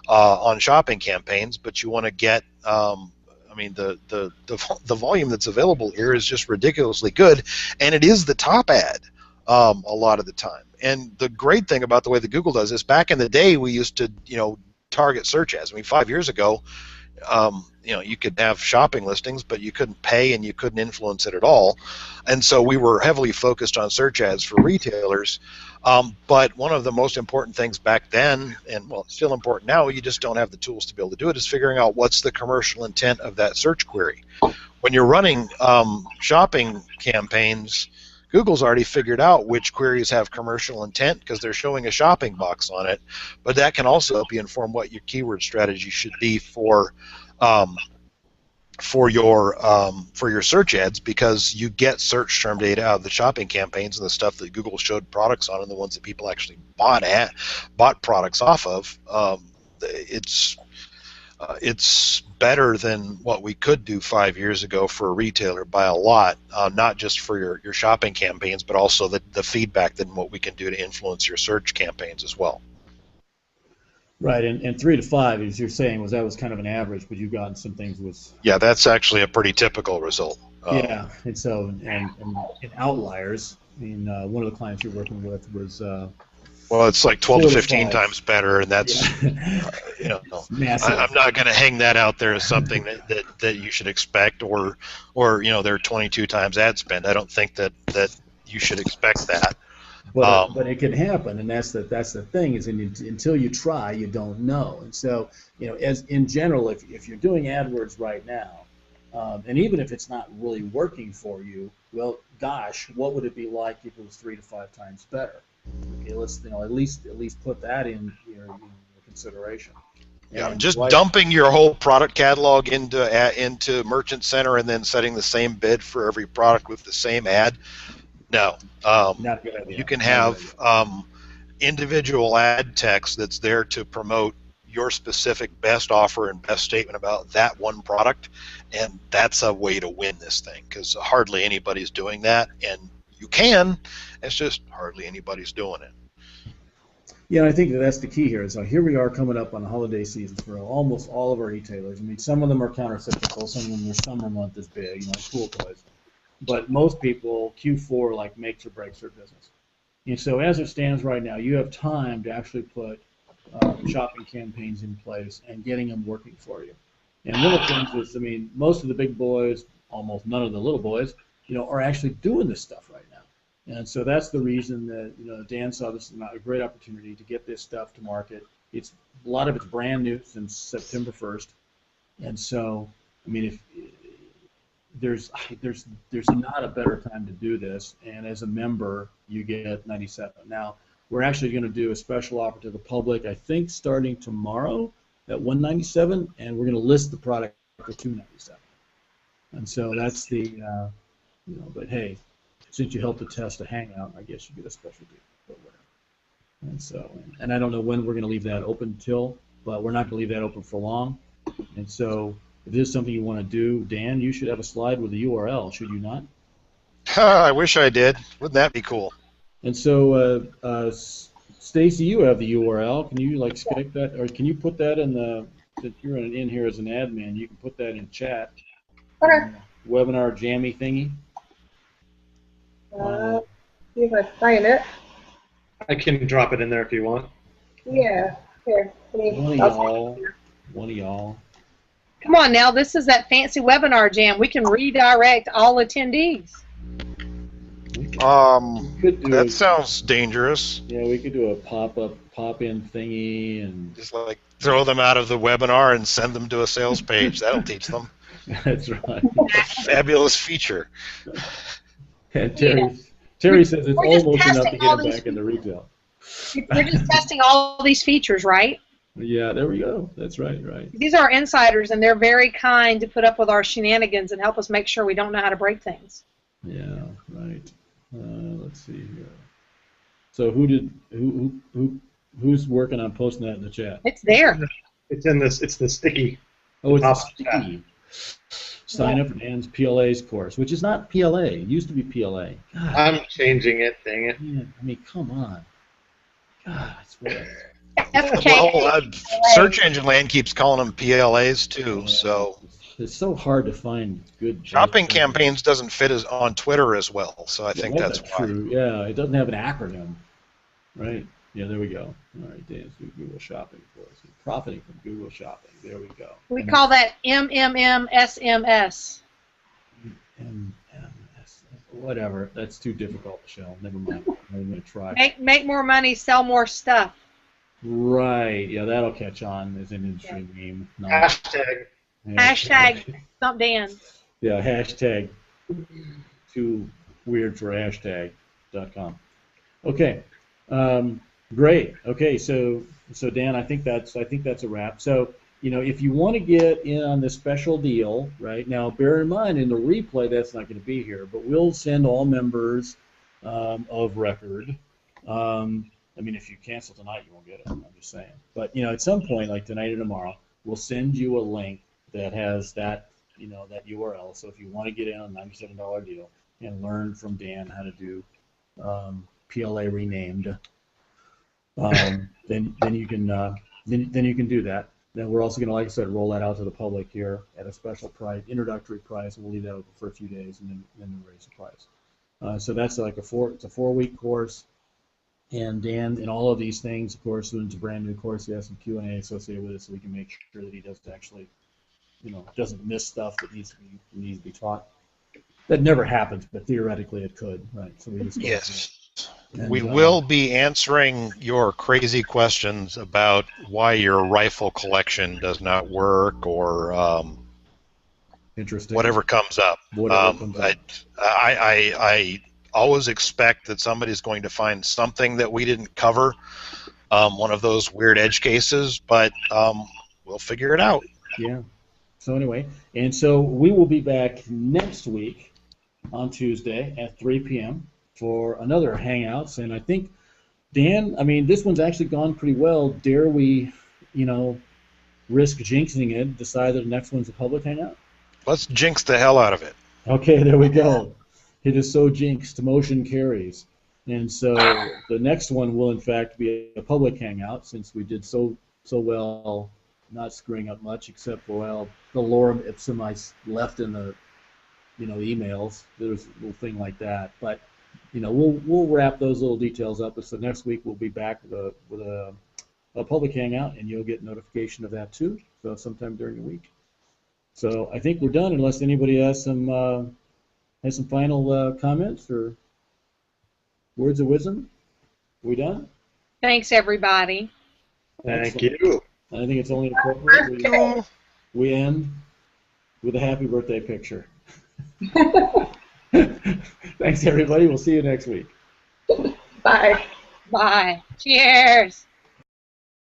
on shopping campaigns, but you want to get the volume that's available here is just ridiculously good, and it is the top ad a lot of the time. And the great thing about the way that Google does is, back in the day, we used to target search ads. 5 years ago, you could have shopping listings, but you couldn't pay and you couldn't influence it at all. And so we were heavily focused on search ads for retailers. But one of the most important things back then, and well, it's still important now, you just don't have the tools to be able to do it, is figuring out what's the commercial intent of that search query. When you're running shopping campaigns, Google's already figured out which queries have commercial intent because they're showing a shopping box on it, but that can also help you inform what your keyword strategy should be for your search ads, because you get search term data out of the shopping campaigns and the stuff that Google showed products on and the ones that people actually bought products off of. It's better than what we could do 5 years ago for a retailer by a lot, not just for your shopping campaigns, but also the feedback than what we can do to influence your search campaigns as well. Right, and 3 to 5, as you're saying, was kind of an average, but you've gotten some things with. Yeah, that's actually a pretty typical result. Yeah, and so and outliers. I mean, one of the clients you're working with was. Well, it's like 12 to 15 times better, and that's, I'm not going to hang that out there as something that you should expect, or they're 22 times ad spend. I don't think that you should expect that. But it can happen, and that's the thing is, until you try, you don't know. And so, as in general, if you're doing AdWords right now, and even if it's not really working for you, well, gosh, what would it be like if it was 3 to 5 times better? Okay, let's at least put that in your consideration. Yeah, just dumping your whole product catalog into Merchant Center and then setting the same bid for every product with the same ad. No, not a good idea. You can have individual ad text that's there to promote your specific best offer and best statement about that one product, and that's a way to win this thing, because hardly anybody's doing that, and you can. It's just hardly anybody's doing it. Yeah, I think that's the key here. So here we are coming up on the holiday season for almost all of our retailers. I mean, some of them are counter-cyclical, some of them their summer month is big, like pool toys. But most people, Q4 like makes or breaks their business. And so as it stands right now, you have time to actually put shopping campaigns in place and getting them working for you. And one of the things is, I mean, most of the big boys, almost none of the little boys, are actually doing this stuff right now. And so that's the reason that Dan saw this as a great opportunity to get this stuff to market. A lot of it's brand new since September 1st, and so I mean, if there's not a better time to do this. And as a member, you get 97. Now we're actually going to do a special offer to the public, I think, starting tomorrow at 197, and we're going to list the product for 297. And so that's the but hey, since you helped to test a Hangout, I guess you get a special deal. And so, and I don't know when we're going to leave that open till, but we're not going to leave that open for long. And so, if this is something you want to do, Dan, you should have a slide with the URL, should you not? I wish I did. Wouldn't that be cool? And so, Stacy, you have the URL. Can you Skype that, or can you put that in the? If you're in here as an admin, you can put that in chat. Okay. Webinar jammy thingy. See if I find it. I can drop it in there if you want. Yeah. Here. One of y'all. Come on now, this is that fancy webinar jam. We can redirect all attendees. That sounds dangerous. Yeah, we could do a pop-in thingy and just throw them out of the webinar and send them to a sales page. That'll teach them. That's right. A fabulous feature. And Terry says it's almost enough to get them back into retail. We're just testing all these features, right? Yeah, there we go. That's right. These are insiders, and they're very kind to put up with our shenanigans and help us make sure we don't know how to break things. Yeah, right. Let's see here. So who's working on posting that in the chat? It's there. It's in this. It's the sticky. Oh, it's sticky. Sign up for Dan's PLA's course, which is not PLA. It used to be PLA. God. I'm changing it. Dang it. Man, I mean, come on. God, it's weird. Well, Search Engine Land keeps calling them PLAs too. So it's so hard to find good shopping campaigns doesn't fit on Twitter as well. So I think that's true. Yeah, it doesn't have an acronym, right? Yeah, there we go. All right, Dan's doing Google Shopping for us. He's profiting from Google Shopping. There we go. We call that MMMSMS. Whatever. That's too difficult, Michelle. Never mind. I'm going to try. Make more money, sell more stuff. Right. Yeah, that'll catch on as an industry meme. No. Hashtag Stump Dan. Yeah, hashtag. Too weird for hashtag.com. Okay. Great. Okay, so Dan, I think that's a wrap. So, if you want to get in on this special deal, right now, bear in mind in the replay that's not going to be here, but we'll send all members of record. If you cancel tonight, you won't get it. I'm just saying. But at some point, like tonight or tomorrow, we'll send you a link that has that that URL. So if you want to get in on a $97 deal and learn from Dan how to do PLA renamed, then you can do that. Then we're also going to, like I said, roll that out to the public here at a special price, introductory price, and we'll leave that open for a few days and then raise the price. So that's like it's a 4-week course. And Dan, in all of these things, of course, when it's a brand new course, he has some Q&A associated with it, so we can make sure that he does actually, doesn't miss stuff that needs to be taught. That never happens, but theoretically it could, right? So we just yes. And, we will be answering your crazy questions about why your rifle collection does not work or interesting. Whatever comes up. I always expect that somebody's going to find something that we didn't cover, one of those weird edge cases, but we'll figure it out. Yeah. So anyway, and so we will be back next week on Tuesday at 3 p.m. for another Hangouts, and I think, Dan, this one's actually gone pretty well. Dare we, risk jinxing it, decide that the next one's a public Hangout? Let's jinx the hell out of it. Okay, there we go. It is so jinxed, motion carries. And so the next one will, in fact, be a public Hangout, since we did so well, not screwing up much, except for, the lorem ipsum I left in the, emails. There's a little thing like that. But, we'll wrap those little details up. So next week we'll be back with a public Hangout, and you'll get notification of that too, so sometime during the week. So I think we're done, unless anybody has some final comments or words of wisdom. Are we done? Thanks, everybody. Thank you. I think it's only appropriate we end with a happy birthday picture. Thanks, everybody. We'll see you next week. Bye. Bye. Cheers.